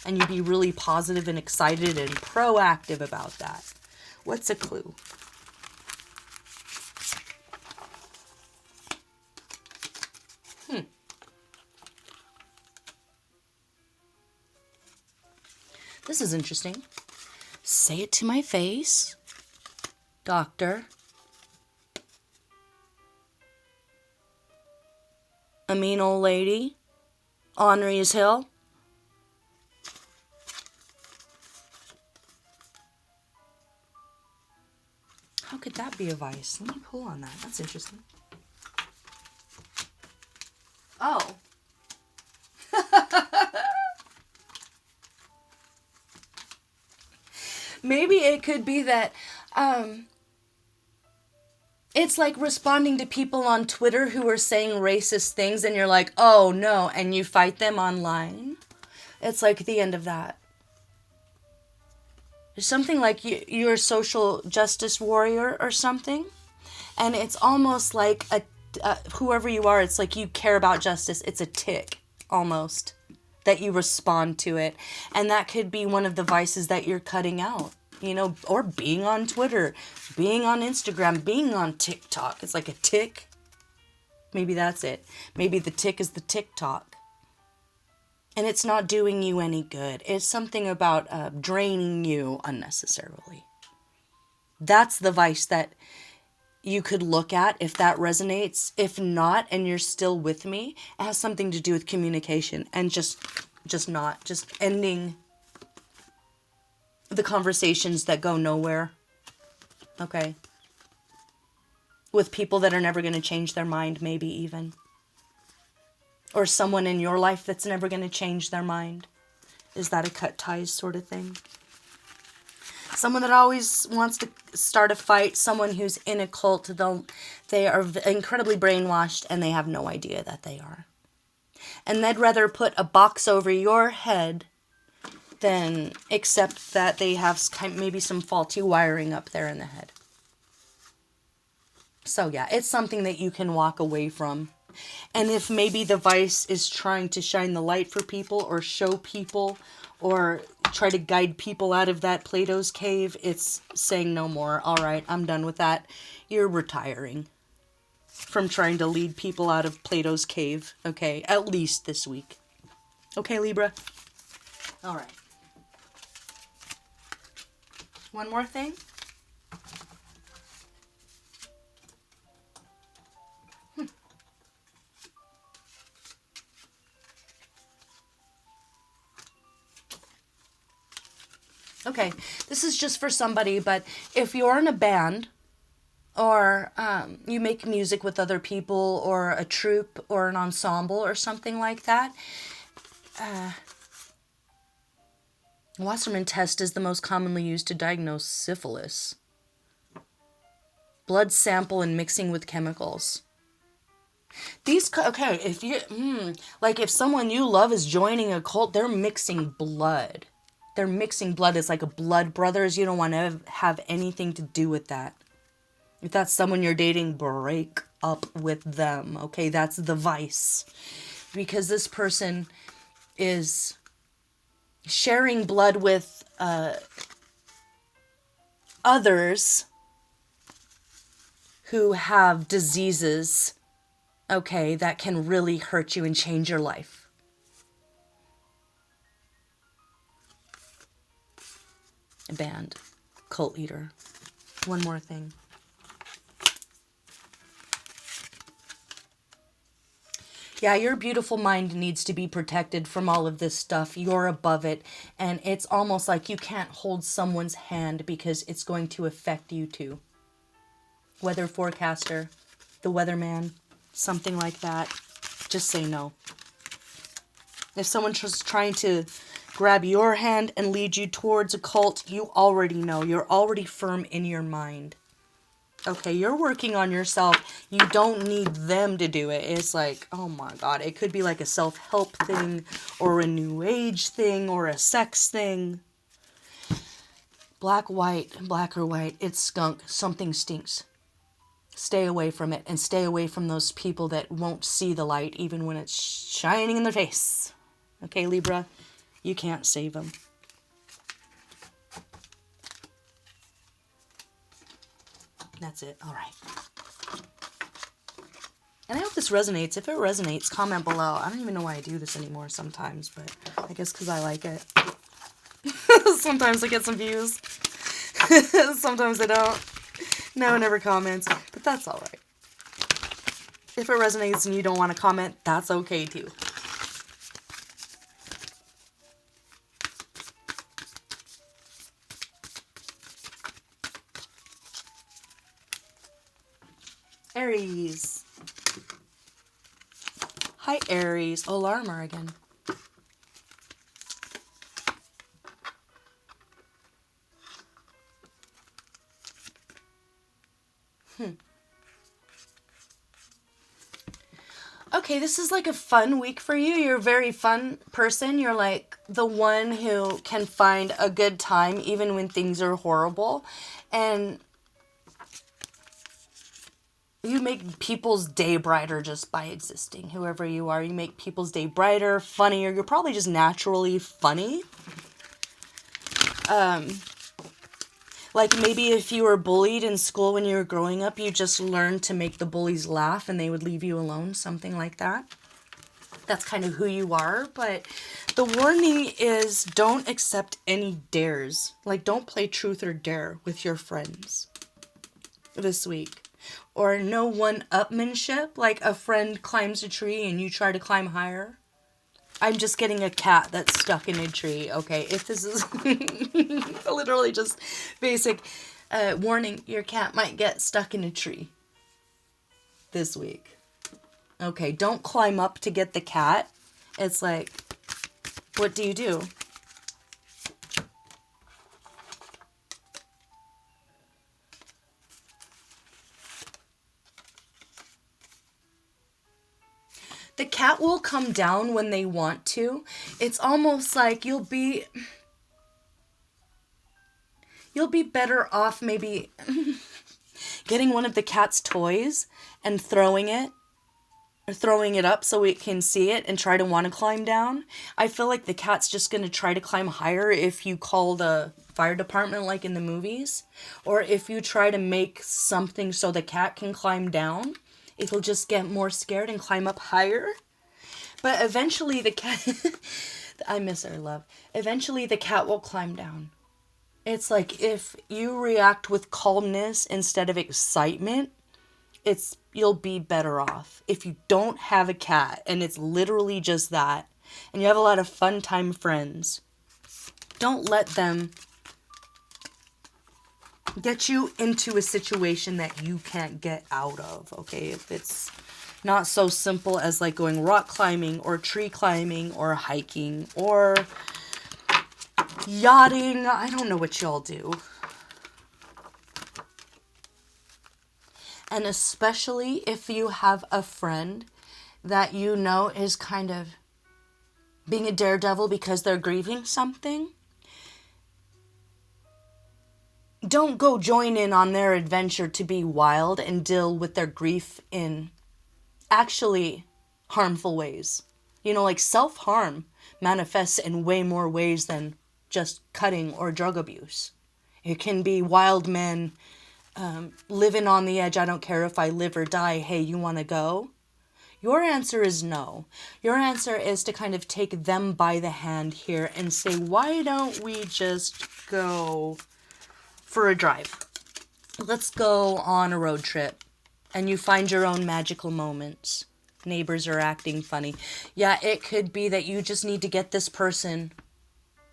And you be really positive and excited and proactive about that. What's a clue? This is interesting. Say it to my face. Doctor. A mean old lady. Aries Hill. How could that be a vice? Let me pull on that. That's interesting. Oh. Maybe it could be that it's like responding to people on Twitter who are saying racist things and you're like, oh no, and you fight them online. It's like the end of that. There's something like you're a social justice warrior or something. And it's almost like whoever you are, it's like you care about justice. It's a tick, almost, that you respond to it. And that could be one of the vices that you're cutting out, you know, or being on Twitter, being on Instagram, being on TikTok. It's like a tick. Maybe that's it. Maybe the tick is the TikTok. And it's not doing you any good. It's something about draining you unnecessarily. That's the vice that you could look at if that resonates. If not, and you're still with me, it has something to do with communication and just ending the conversations that go nowhere. Okay? With people that are never going to change their mind, maybe even. Or someone in your life that's never going to change their mind. Is that a cut ties sort of thing? Someone that always wants to start a fight. Someone who's in a cult. They are incredibly brainwashed and they have no idea that they are. And they'd rather put a box over your head than accept that they have maybe some faulty wiring up there in the head. So yeah, it's something that you can walk away from. And if maybe the vice is trying to shine the light for people or show people or try to guide people out of that Plato's cave, it's saying no more. All right, I'm done with that. You're retiring from trying to lead people out of Plato's cave. Okay, at least this week. Okay, Libra? All right. One more thing. Okay, this is just for somebody, but if you're in a band or you make music with other people or a troupe or an ensemble or something like that, Wassermann test is the most commonly used to diagnose syphilis. Blood sample and mixing with chemicals. Okay, if you, like if someone you love is joining a cult, they're mixing blood. They're mixing blood. It's like a blood brothers. You don't want to have anything to do with that. If that's someone you're dating, break up with them. Okay, that's the vice. Because this person is sharing blood with others who have diseases, okay, that can really hurt you and change your life. A band, cult leader. One more thing. Yeah, your beautiful mind needs to be protected from all of this stuff. You're above it. And it's almost like you can't hold someone's hand because it's going to affect you too. Weather forecaster, the weatherman, something like that. Just say no. If someone's just trying to grab your hand and lead you towards a cult, you already know. You're already firm in your mind. Okay, you're working on yourself. You don't need them to do it. It's like, oh my God, it could be like a self-help thing or a new age thing or a sex thing. Black or white, it's skunk. Something stinks. Stay away from it and stay away from those people that won't see the light even when it's shining in their face. Okay, Libra, you can't save them. That's it. All right. And I hope this resonates. If it resonates, comment below. I don't even know why I do this anymore sometimes, but I guess because I like it. Sometimes I get some views. Sometimes I don't. No one ever comments, but that's all right. If it resonates and you don't want to comment, that's okay too. Aries. Hi, Aries. Oh, Larmer again. Okay, this is like a fun week for you. You're a very fun person. You're like the one who can find a good time even when things are horrible. And you make people's day brighter just by existing. Whoever you are, you make people's day brighter, funnier. You're probably just naturally funny. Like maybe if you were bullied in school when you were growing up, you just learned to make the bullies laugh and they would leave you alone, something like that. That's kind of who you are, but the warning is don't accept any dares. Like don't play truth or dare with your friends this week. Or no one-upmanship, like a friend climbs a tree and you try to climb higher. I'm just getting a cat that's stuck in a tree. Okay, if this is literally just basic warning, your cat might get stuck in a tree this week. Okay, don't climb up to get the cat. It's like, what do you do? The cat will come down when they want to. It's almost like you'll be better off maybe getting one of the cat's toys and throwing it up so it can see it and try to want to climb down. I feel like the cat's just going to try to climb higher if you call the fire department like in the movies. Or if you try to make something so the cat can climb down. It'll just get more scared and climb up higher. But eventually the cat... I miss our love. Eventually the cat will climb down. It's like if you react with calmness instead of excitement, you'll be better off. If you don't have a cat and it's literally just that, and you have a lot of fun time friends, don't let them get you into a situation that you can't get out of, okay? If it's not so simple as like going rock climbing or tree climbing or hiking or yachting. I don't know what y'all do. And especially if you have a friend that you know is kind of being a daredevil because they're grieving something, don't go join in on their adventure to be wild and deal with their grief in actually harmful ways. You know, like self-harm manifests in way more ways than just cutting or drug abuse. It can be wild men living on the edge. I don't care if I live or die. Hey, you want to go? Your answer is no. Your answer is to kind of take them by the hand here and say, why don't we just go for a drive? Let's go on a road trip. And you find your own magical moments. Neighbors are acting funny. Yeah, it could be that you just need to get this person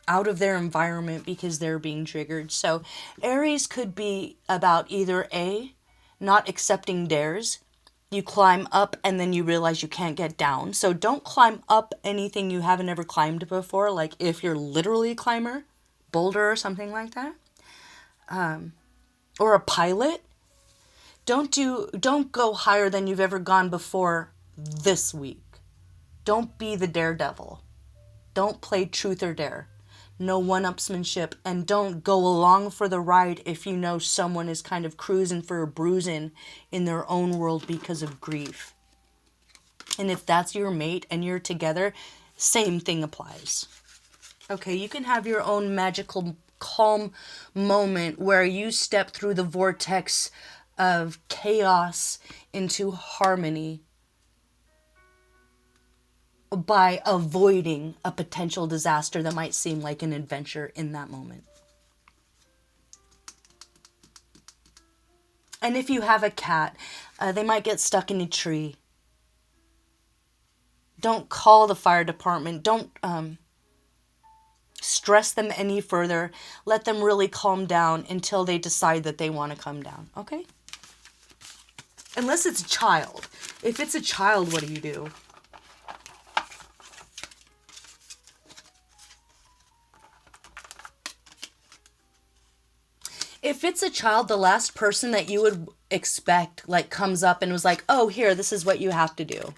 out of their environment because they're being triggered. So Aries could be about either A, not accepting dares. You climb up and then you realize you can't get down. So don't climb up anything you haven't ever climbed before. Like if you're literally a climber, boulder or something like that. Or a pilot. Don't go higher than you've ever gone before this week. Don't be the daredevil. Don't play truth or dare. No one-upsmanship, and don't go along for the ride if you know someone is kind of cruising for a bruising in their own world because of grief. And if that's your mate and you're together, same thing applies. Okay, you can have your own magical calm moment where you step through the vortex of chaos into harmony by avoiding a potential disaster that might seem like an adventure in that moment. And if you have a cat, they might get stuck in a tree. Don't call the fire department. Don't stress them any further. Let them really calm down until they decide that they want to come down. Okay? Unless it's a child. If it's a child, what do you do? If it's a child, the last person that you would expect like comes up and was like, oh, here, this is what you have to do.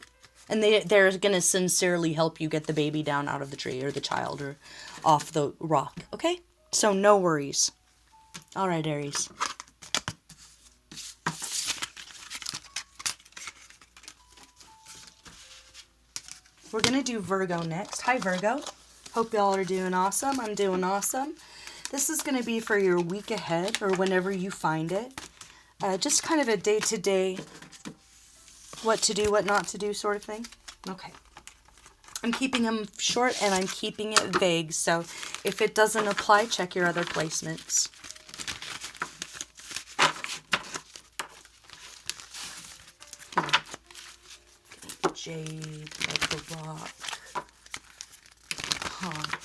And they're going to sincerely help you get the baby down out of the tree or the child or off the rock. Okay? So no worries. All right, Aries. We're going to do Virgo next. Hi, Virgo. Hope y'all are doing awesome. I'm doing awesome. This is going to be for your week ahead or whenever you find it. Just kind of a day-to-day what to do, what not to do sort of thing. Okay. I'm keeping them short and I'm keeping it vague. So if it doesn't apply, check your other placements. Jade, like the rock. Huh.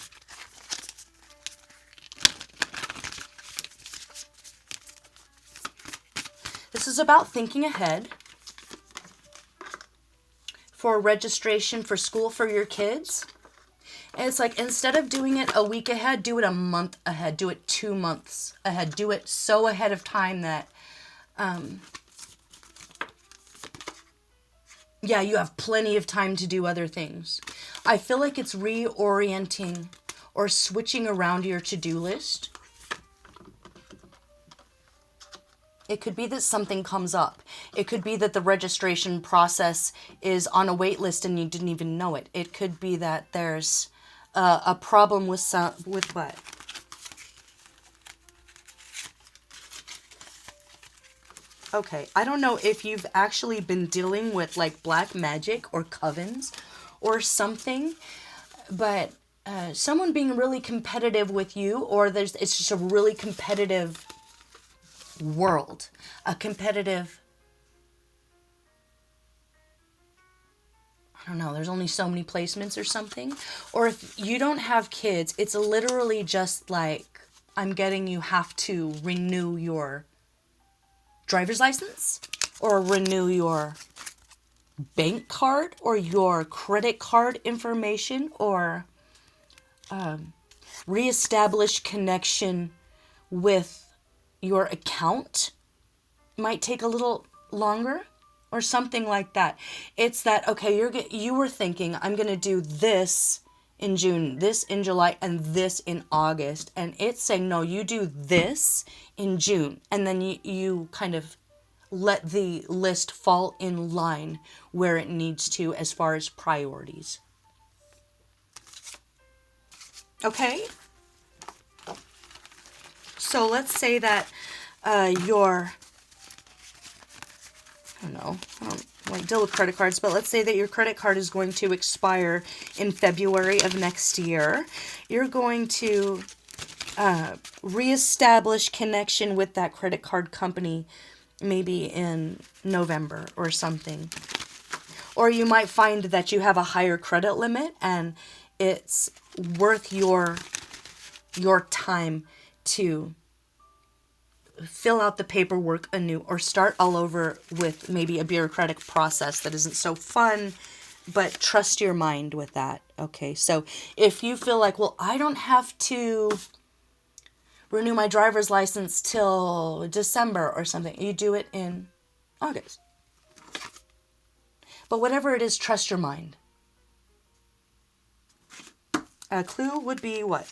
This is about thinking ahead for registration for school for your kids. And it's like, instead of doing it a week ahead, do it a month ahead. Do it 2 months ahead. Do it so ahead of time that, yeah, you have plenty of time to do other things. I feel like it's reorienting or switching around your to-do list. It could be that something comes up. It could be that the registration process is on a wait list and you didn't even know it. It could be that there's a problem with what? Okay, I don't know if you've actually been dealing with like black magic or covens or something, but someone being really competitive with you, or it's just a really competitive world, a competitive, I don't know, there's only so many placements or something. Or if you don't have kids, it's literally just like I'm getting you have to renew your driver's license or renew your bank card or your credit card information or reestablish connection with your account. Might take a little longer or something like that. It's that, okay, you were thinking, I'm going to do this in June, this in July, and this in August. And it's saying, no, you do this in June. And then you kind of let the list fall in line where it needs to as far as priorities. Okay? So let's say that your, I don't like deal with credit cards, but let's say that your credit card is going to expire in February of next year. You're going to reestablish connection with that credit card company maybe in November or something. Or you might find that you have a higher credit limit and it's worth your time to fill out the paperwork anew or start all over with maybe a bureaucratic process that isn't so fun, but trust your mind with that. Okay, so if you feel like, well, I don't have to renew my driver's license till December or something, you do it in August. But whatever it is, trust your mind. A clue would be what?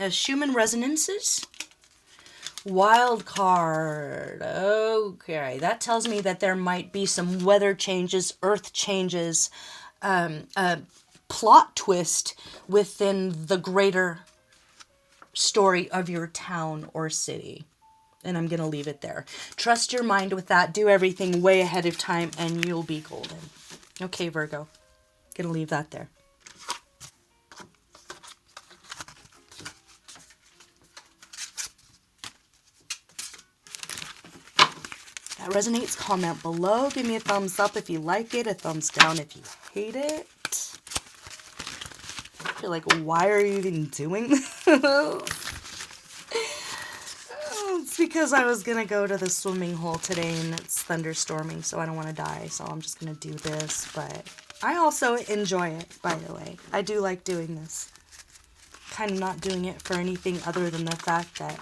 Schumann resonances. Wild card. Okay, that tells me that there might be some weather changes, earth changes, a plot twist within the greater story of your town or city. And I'm going to leave it there. Trust your mind with that. Do everything way ahead of time and you'll be golden. Okay, Virgo. Going to leave that there. That resonates, comment below. Give me a thumbs up if you like it, a thumbs down if you hate it. You're like, why are you even doing this? It's because I was going to go to the swimming hole today and it's thunderstorming, so I don't want to die. So I'm just going to do this, but I also enjoy it, by the way. I do like doing this. Kind of not doing it for anything other than the fact that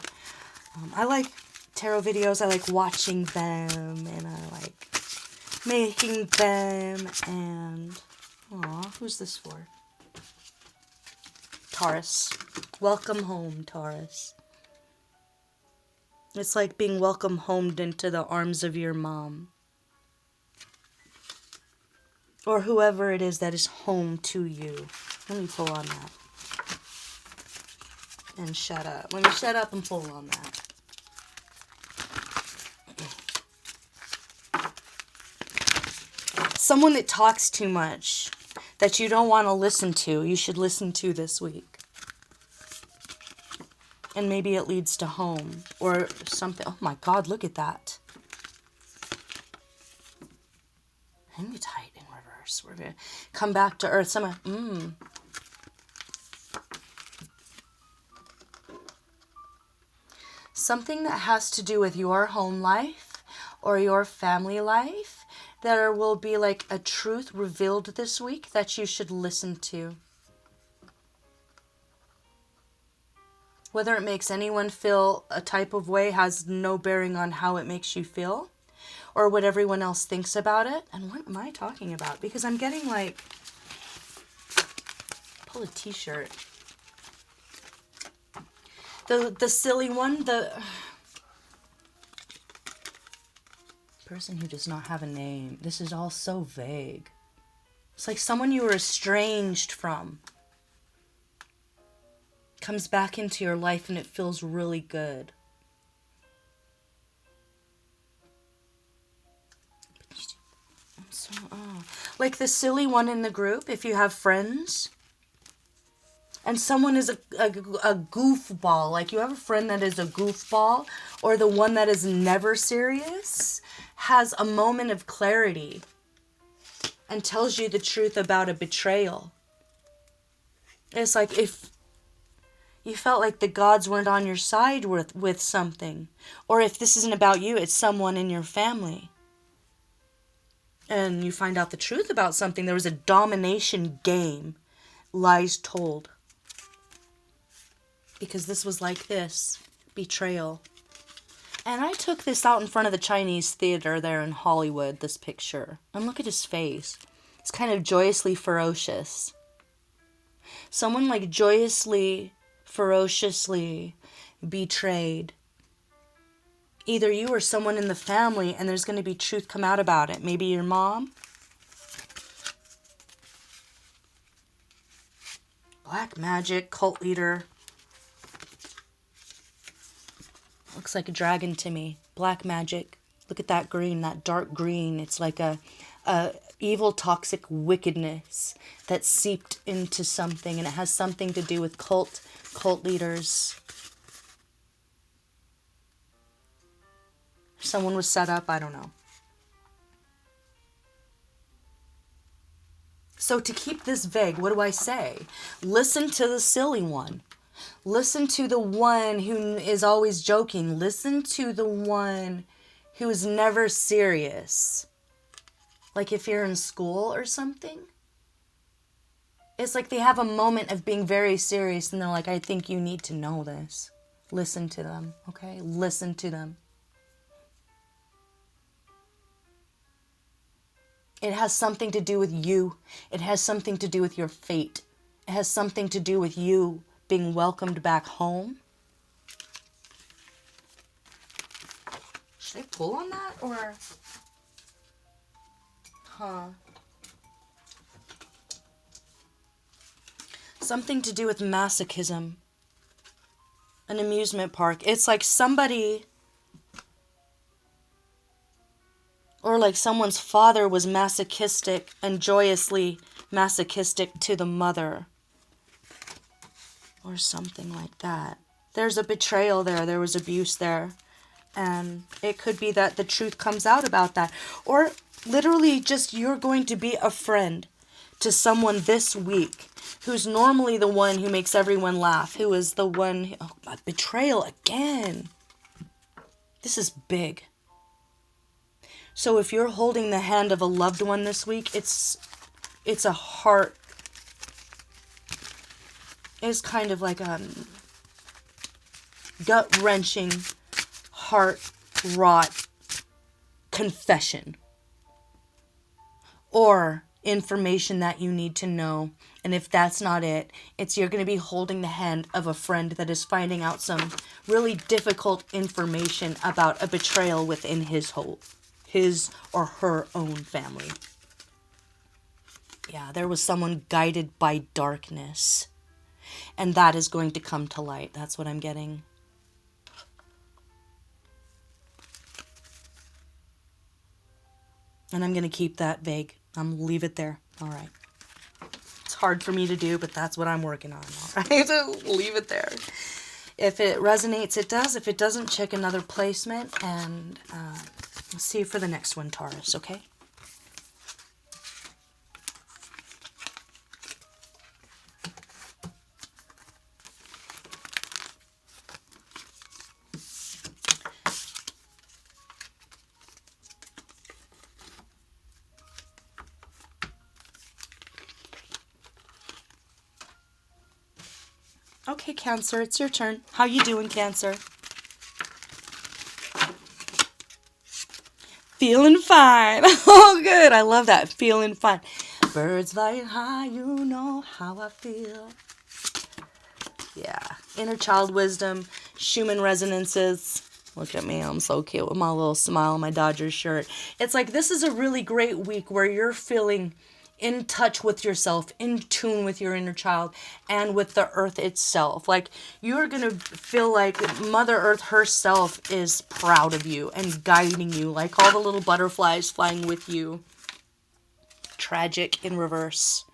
I like tarot videos. I like watching them and I like making them and who's this for? Taurus. Welcome home, Taurus. It's like being welcome homed into the arms of your mom. Or whoever it is that is home to you. Let me pull on that. And shut up. Let me shut up and pull on that. Someone that talks too much, that you don't want to listen to, you should listen to this week. And maybe it leads to home or something. Oh my God, look at that. Hematite in reverse. We're going to come back to earth. Something that has to do with your home life or your family life. There will be like a truth revealed this week that you should listen to. Whether it makes anyone feel a type of way has no bearing on how it makes you feel or what everyone else thinks about it. And what am I talking about? Because I'm getting like, pull a t-shirt. The silly one, the person who does not have a name. This is all so vague. It's like someone you were estranged from comes back into your life and it feels really good. Like the silly one in the group, if you have friends and someone is a goofball, like you have a friend that is a goofball or the one that is never serious, has a moment of clarity and tells you the truth about a betrayal. It's like if You felt like the gods weren't on your side with something. Or if this isn't about you, it's someone in your family. And you find out the truth about something. There was a domination game. Lies told. Because this was like this. Betrayal. And I took this out in front of the Chinese theater there in Hollywood, this picture. And look at his face. It's kind of joyously ferocious. Someone like joyously, ferociously betrayed. Either you or someone in the family, and there's going to be truth come out about it. Maybe your mom. Black magic, cult leader. Looks like a dragon to me. Black magic. Look at that green, that dark green. It's like a evil, toxic wickedness that seeped into something, and it has something to do with cult leaders. Someone was set up, I don't know. So to keep this vague, what do I say? Listen to the silly one. Listen to the one who is always joking. Listen to the one who is never serious. Like if you're in school or something. It's like they have a moment of being very serious and they're like, I think you need to know this. Listen to them, okay? Listen to them. It has something to do with you. It has something to do with your fate. It has something to do with you being welcomed back home. Should I pull on that or? Something to do with masochism. An amusement park. It's like somebody, or like someone's father was masochistic and joyously masochistic to the mother. Or something like that. There's a betrayal there. There was abuse there. And it could be that the truth comes out about that. Or literally just you're going to be a friend to someone this week who's normally the one who makes everyone laugh. Who is the one... Oh, betrayal again. This is big. So if you're holding the hand of a loved one this week, it's a heart... It's kind of like a gut-wrenching, heart-wrought confession. Or information that you need to know. And if that's not it, it's you're going to be holding the hand of a friend that is finding out some really difficult information about a betrayal within his or her own family. Yeah, there was someone guided by darkness. And that is going to come to light. That's what I'm getting. And I'm going to keep that vague. I'm going to leave it there. All right. It's hard for me to do, but that's what I'm working on. All right. So leave it there. If it resonates, it does. If it doesn't, check another placement. And I'll see you for the next one, Taurus. Okay? Okay, Cancer, it's your turn. How you doing, Cancer? Feeling fine. Oh, good. I love that. Feeling fine. Birds flying high, you know how I feel. Yeah. Inner child wisdom. Schumann resonances. Look at me. I'm so cute with my little smile on my Dodgers shirt. It's like this is a really great week where you're feeling in touch with yourself, in tune with your inner child, and with the earth itself. Like, you're going to feel like Mother Earth herself is proud of you and guiding you, like all the little butterflies flying with you. Tragic in reverse.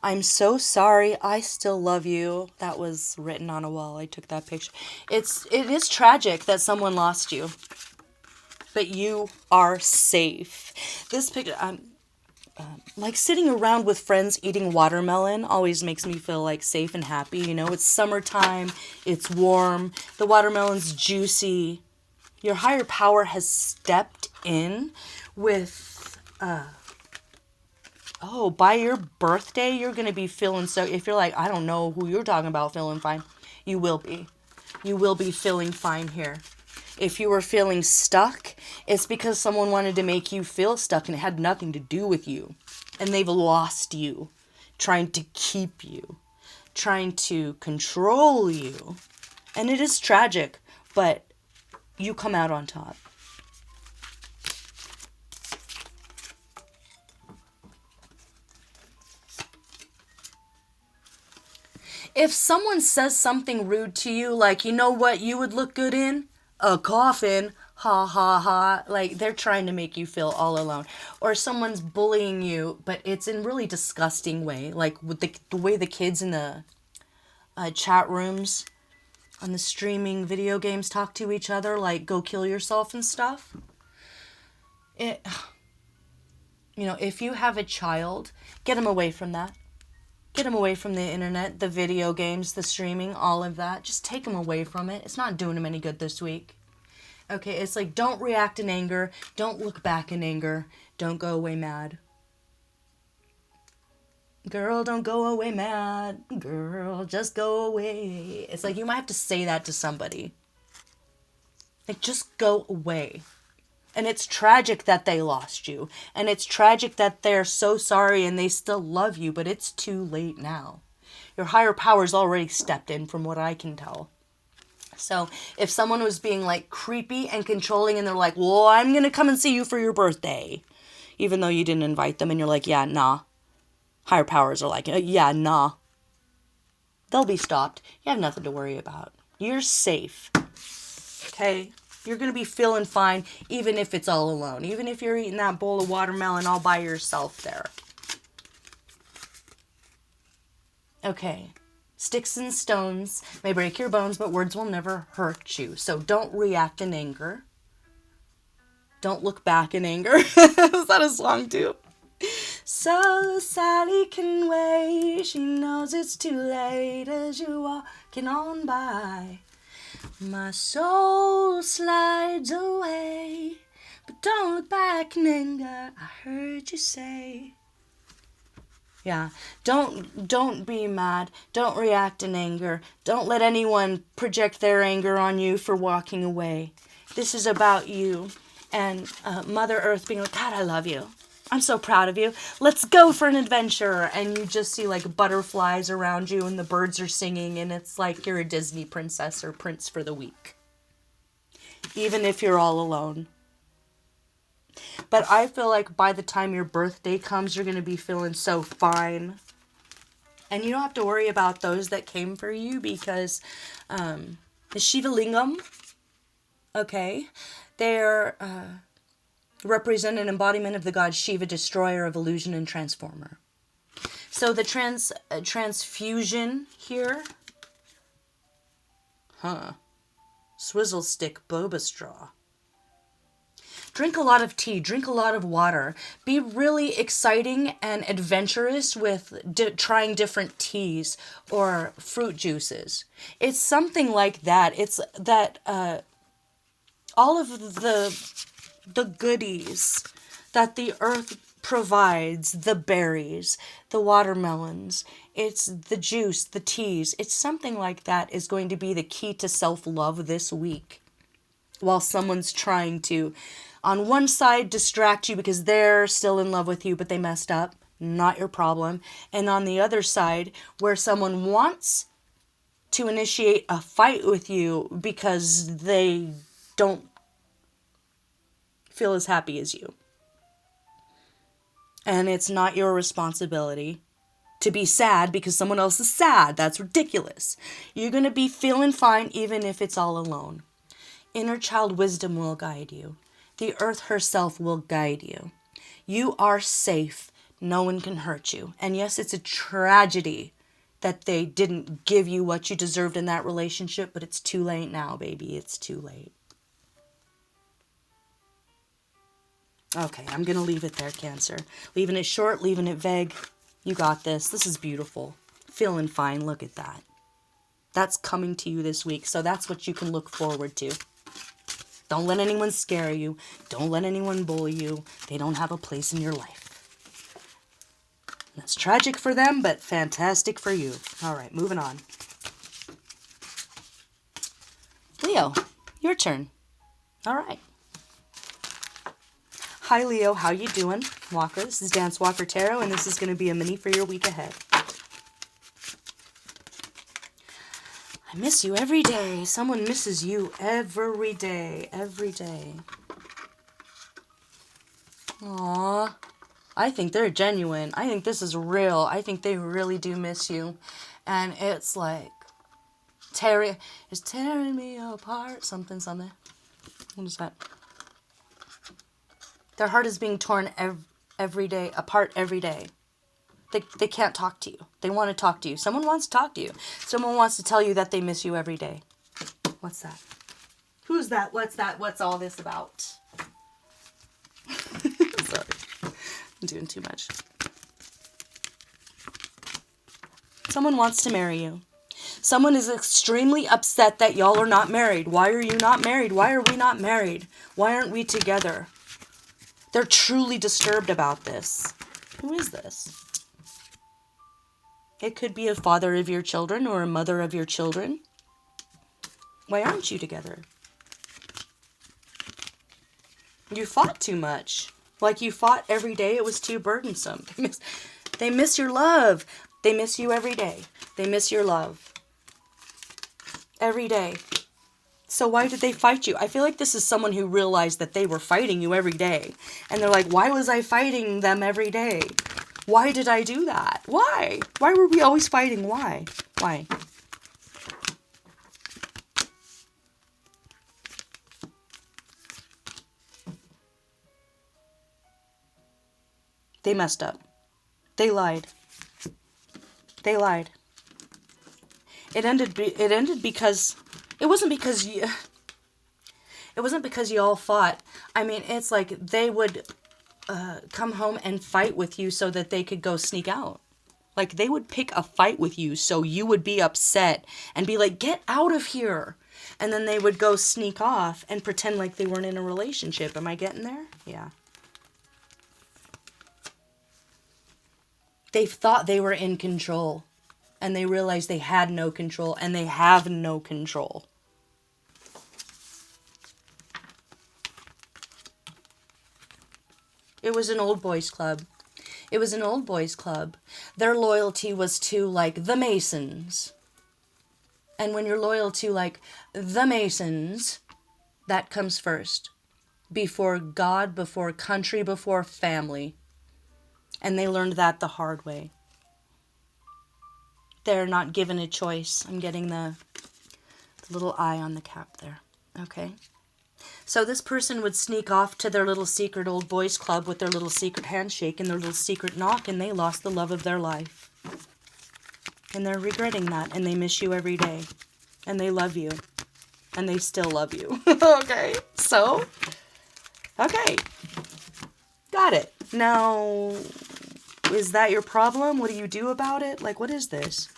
I'm so sorry, I still love you. That was written on a wall. I took that picture. It is tragic that someone lost you, but you are safe. This picture... like sitting around with friends eating watermelon always makes me feel like safe and happy. You know, it's summertime, it's warm, the watermelon's juicy. Your higher power has stepped in with, by your birthday, you're going to be feeling so, if you're like, I don't know who you're talking about feeling fine, you will be. You will be feeling fine here. If you were feeling stuck, it's because someone wanted to make you feel stuck and it had nothing to do with you. And they've lost you, trying to keep you, trying to control you. And it is tragic, but you come out on top. If someone says something rude to you, like, you know what you would look good in? A coffin, ha ha ha, like they're trying to make you feel all alone. Or someone's bullying you, but it's in really disgusting way, like with the way the kids in the chat rooms on the streaming video games talk to each other, like go kill yourself and stuff. You know, if you have a child, get them away from that. Get them away from the internet, the video games, the streaming, all of that. Just take them away from it. It's not doing them any good this week. Okay, it's like, don't react in anger. Don't look back in anger. Don't go away mad. Girl, don't go away mad. Girl, just go away. It's like, you might have to say that to somebody. Like, just go away. And it's tragic that they lost you. And it's tragic that they're so sorry and they still love you, but it's too late now. Your higher power's already stepped in from what I can tell. So if someone was being like creepy and controlling and they're like, well, I'm going to come and see you for your birthday, even though you didn't invite them, and you're like, yeah, nah. Higher powers are like, yeah, nah. They'll be stopped. You have nothing to worry about. You're safe. Okay? You're going to be feeling fine, even if it's all alone. Even if you're eating that bowl of watermelon all by yourself there. Okay. Sticks and stones may break your bones, but words will never hurt you. So don't react in anger. Don't look back in anger. Is that a song too? So Sally can wait. She knows it's too late as you're walking on by. My soul slides away, but don't look back in anger, I heard you say. Yeah, don't be mad, don't react in anger, don't let anyone project their anger on you for walking away. This is about you and Mother Earth being like, God, I love you. I'm so proud of you. Let's go for an adventure. And you just see like butterflies around you and the birds are singing and it's like you're a Disney princess or prince for the week. Even if you're all alone. But I feel like by the time your birthday comes, you're going to be feeling so fine. And you don't have to worry about those that came for you because the Shiva Lingam, okay, they're represent an embodiment of the god Shiva, destroyer of illusion and transformer. So the transfusion here, swizzle stick boba straw. Drink a lot of tea, drink a lot of water. Be really exciting and adventurous with trying different teas or fruit juices. It's something like that. It's that all of the goodies that the earth provides, the berries, the watermelons, it's the juice, the teas, it's something like that is going to be the key to self-love this week. While someone's trying to, on one side, distract you because they're still in love with you, but they messed up, not your problem. And on the other side, where someone wants to initiate a fight with you because they don't feel as happy as you. And it's not your responsibility to be sad because someone else is sad. That's ridiculous. You're going to be feeling fine even if it's all alone. Inner child wisdom will guide you. The earth herself will guide you. You are safe. No one can hurt you. And yes, it's a tragedy that they didn't give you what you deserved in that relationship, but it's too late now, baby. It's too late. Okay, I'm going to leave it there, Cancer. Leaving it short, leaving it vague. You got this. This is beautiful. Feeling fine. Look at that. That's coming to you this week. So that's what you can look forward to. Don't let anyone scare you. Don't let anyone bully you. They don't have a place in your life. That's tragic for them, but fantastic for you. All right, moving on. Leo, your turn. All right. Hi, Leo. How you doing? Walker. This is Dance Walker Tarot, and this is going to be a mini for your week ahead. I miss you every day. Someone misses you every day. Every day. Aww. I think they're genuine. I think this is real. I think they really do miss you. And it's like, it's tearing me apart. Something. What is that? Their heart is being torn every day, apart every day. They can't talk to you. They want to talk to you. Someone wants to talk to you. Someone wants to tell you that they miss you every day. What's that? Who's that? What's that? What's all this about? Sorry. I'm doing too much. Someone wants to marry you. Someone is extremely upset that y'all are not married. Why are you not married? Why are we not married? Why aren't we together? They're truly disturbed about this. Who is this? It could be a father of your children or a mother of your children. Why aren't you together? You fought too much. Like you fought every day. It was too burdensome. They miss your love. They miss you every day. They miss your love. Every day. So why did they fight you? I feel like this is someone who realized that they were fighting you every day. And they're like, why was I fighting them every day? Why did I do that? Why? Why were we always fighting? Why? Why? They messed up. They lied. They lied. It ended because it wasn't because you all fought. I mean, it's like they would come home and fight with you so that they could go sneak out. Like they would pick a fight with you so you would be upset and be like, get out of here. And then they would go sneak off and pretend like they weren't in a relationship. Am I getting there? Yeah. They thought they were in control. And they realized they had no control. And they have no control. It was an old boys club. It was an old boys club. Their loyalty was to, like, the Masons. And when you're loyal to, like, the Masons, that comes first. Before God, before country, before family. And they learned that the hard way. They're not given a choice. I'm getting the little eye on the cap there. Okay. So this person would sneak off to their little secret old boys club with their little secret handshake and their little secret knock, and they lost the love of their life. And they're regretting that, and they miss you every day. And they love you. And they still love you. Okay. So, okay. Got it. Now, is that your problem? What do you do about it? Like, what is this?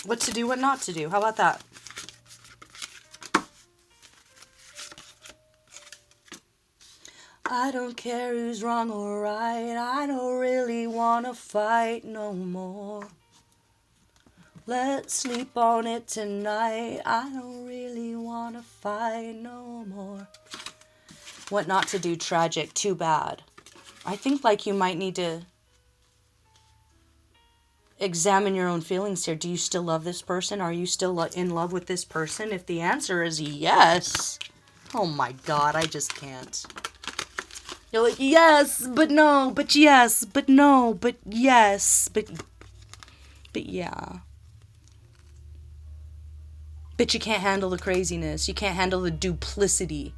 What to do, what not to do. How about that? I don't care who's wrong or right. I don't really want to fight no more. Let's sleep on it tonight. I don't really want to fight no more. What not to do, tragic. Too bad. I think like you might need to examine your own feelings here. Do you still love this person? Are you still in love with this person? If the answer is yes, oh my God, I just can't. You're like, yes, but no, but yes, but no, but yes, but yeah. But you can't handle the craziness. You can't handle the duplicity.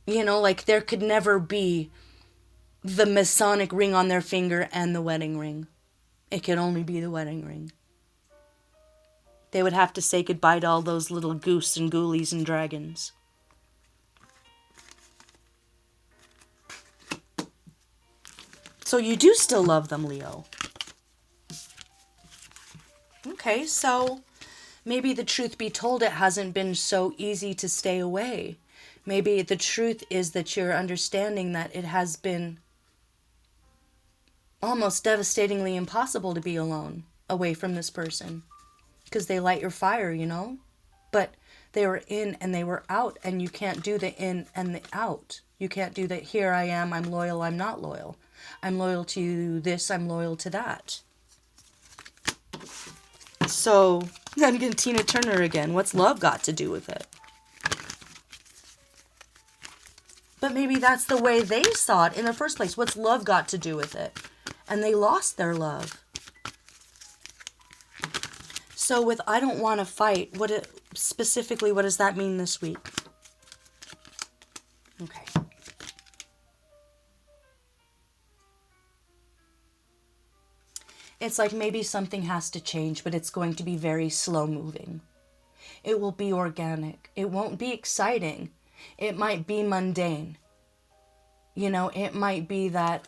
You know, like there could never be the Masonic ring on their finger and the wedding ring. It could only be the wedding ring. They would have to say goodbye to all those little goose and ghoulies and dragons. So you do still love them, Leo. Okay, so maybe the truth be told, it hasn't been so easy to stay away. Maybe the truth is that you're understanding that it has been almost devastatingly impossible to be alone, away from this person. Because they light your fire, you know? But they were in and they were out, and you can't do the in and the out. You can't do the here I am, I'm loyal, I'm not loyal. I'm loyal to this, I'm loyal to that. So, I'm getting Tina Turner again. What's love got to do with it? But maybe that's the way they saw it in the first place. What's love got to do with it? And they lost their love. So with I don't want to fight, specifically, what does that mean this week? Okay. It's like maybe something has to change, but it's going to be very slow moving. It will be organic. It won't be exciting. It might be mundane. You know, it might be that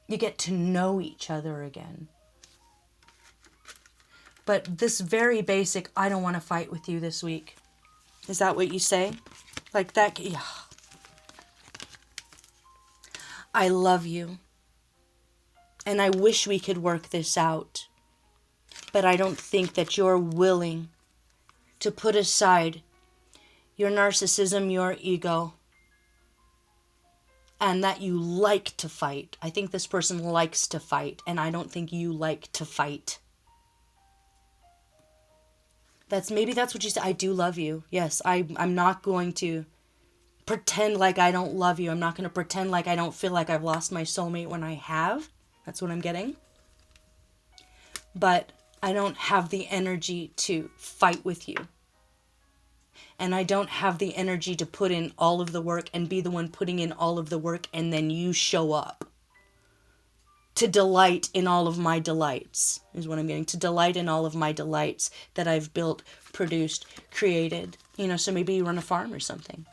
you get to know each other again. But this very basic, I don't want to fight with you this week. Is that what you say? Like that? Yeah. I love you. And I wish we could work this out. But I don't think that you're willing to put aside your narcissism, your ego, and that you like to fight. I think this person likes to fight, and I don't think you like to fight. Maybe that's what you said. I do love you. Yes, I'm not going to pretend like I don't love you. I'm not going to pretend like I don't feel like I've lost my soulmate when I have. That's what I'm getting. But I don't have the energy to fight with you. And I don't have the energy to put in all of the work and be the one putting in all of the work and then you show up. To delight in all of my delights is what I'm getting. To delight in all of my delights that I've built, produced, created. You know, so maybe you run a farm or something.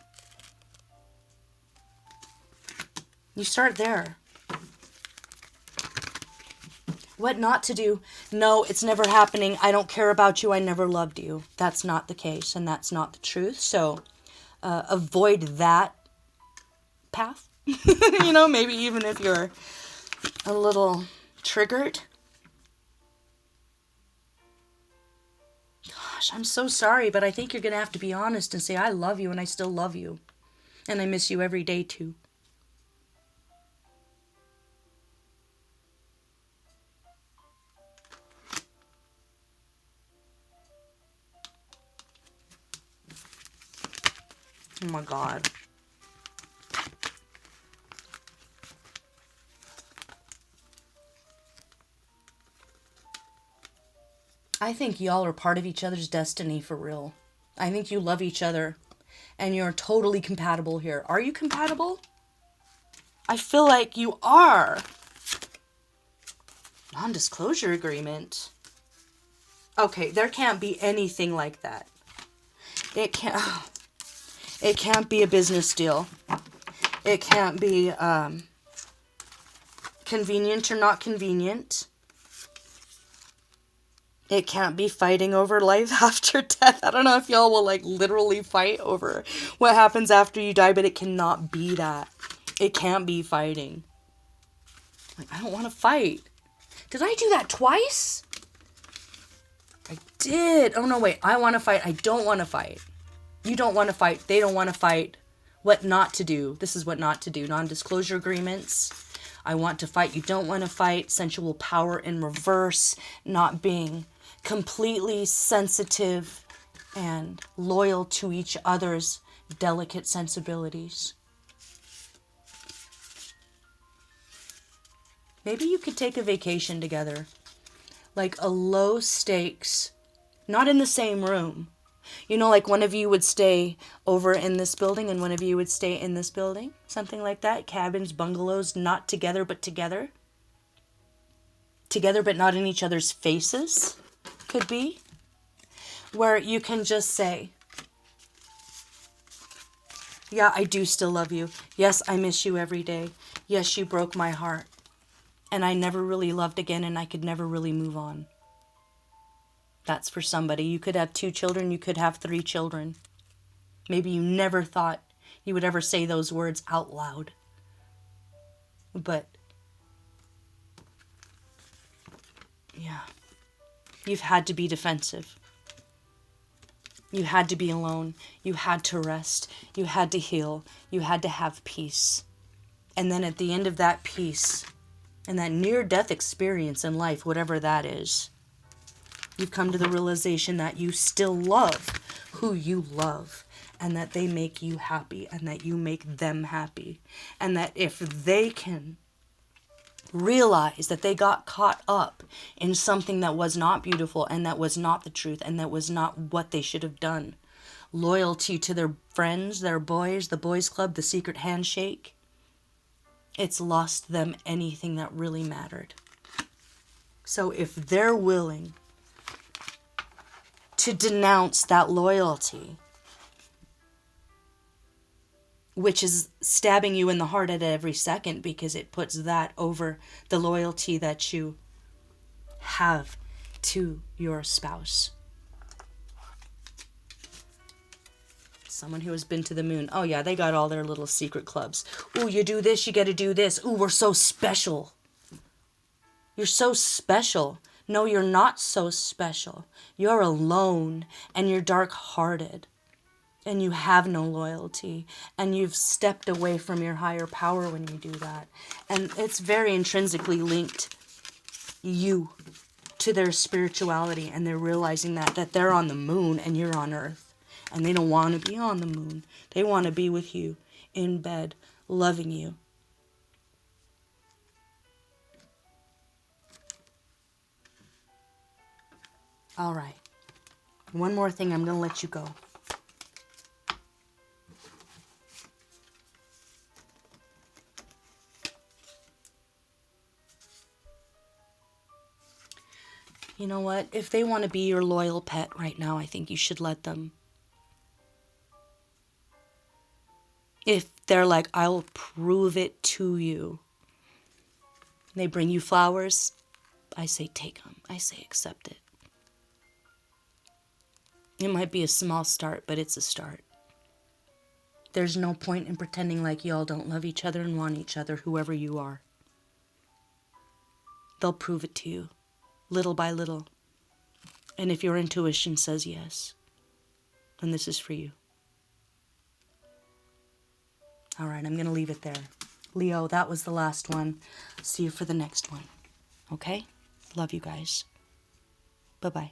You start there. What not to do? No, it's never happening. I don't care about you. I never loved you. That's not the case, and that's not the truth. So avoid that path. You know, maybe even if you're a little triggered. Gosh, I'm so sorry, but I think you're going to have to be honest and say, I love you and I still love you. And I miss you every day too. Oh my God. I think y'all are part of each other's destiny for real. I think you love each other and you're totally compatible here. Are you compatible? I feel like you are. Non-disclosure agreement. Okay, there can't be anything like that. It can't be a business deal. It can't be convenient or not convenient. It can't be fighting over life after death. I don't know if y'all will like literally fight over what happens after you die, but it cannot be that. It can't be fighting. Like, I don't want to fight. Did I do that twice? I did. Oh no, wait. I want to fight. I don't want to fight. You don't want to fight. They don't want to fight. What not to do. This is what not to do. Non-disclosure agreements. I want to fight. You don't want to fight. Sensual power in reverse. Not being completely sensitive and loyal to each other's delicate sensibilities. Maybe you could take a vacation together. Like a low stakes, not in the same room, You know, like one of you would stay over in this building and one of you would stay in this building. Something like that. Cabins, bungalows, not together but together. Together but not in each other's faces. Could be. Where you can just say, yeah, I do still love you. Yes, I miss you every day. Yes, you broke my heart. And I never really loved again and I could never really move on. That's for somebody. You could have 2 children. You could have 3 children. Maybe you never thought you would ever say those words out loud. But, yeah. You've had to be defensive. You had to be alone. You had to rest. You had to heal. You had to have peace. And then at the end of that peace, and that near-death experience in life, whatever that is, you've come to the realization that you still love who you love, and that they make you happy, and that you make them happy. And that if they can realize that they got caught up in something that was not beautiful, and that was not the truth, and that was not what they should have done, loyalty to their friends, their boys, the boys club, the secret handshake, it's lost them anything that really mattered. So if they're willing to denounce that loyalty, which is stabbing you in the heart at every second because it puts that over the loyalty that you have to your spouse. Someone who has been to the moon. Oh yeah, they got all their little secret clubs. Ooh, you do this, you got to do this. Ooh, we're so special. You're so special. No, you're not so special. You're alone and you're dark-hearted and you have no loyalty and you've stepped away from your higher power when you do that. And it's very intrinsically linked, you, to their spirituality, and they're realizing that they're on the moon and you're on Earth. And they don't want to be on the moon. They want to be with you in bed, loving you. All right. One more thing, I'm going to let you go. You know what? If they want to be your loyal pet right now, I think you should let them. If they're like, I will prove it to you. They bring you flowers. I say take them. I say accept it. It might be a small start, but it's a start. There's no point in pretending like y'all don't love each other and want each other, whoever you are. They'll prove it to you, little by little. And if your intuition says yes, then this is for you. All right, I'm going to leave it there. Leo, that was the last one. See you for the next one. Okay? Love you guys. Bye-bye.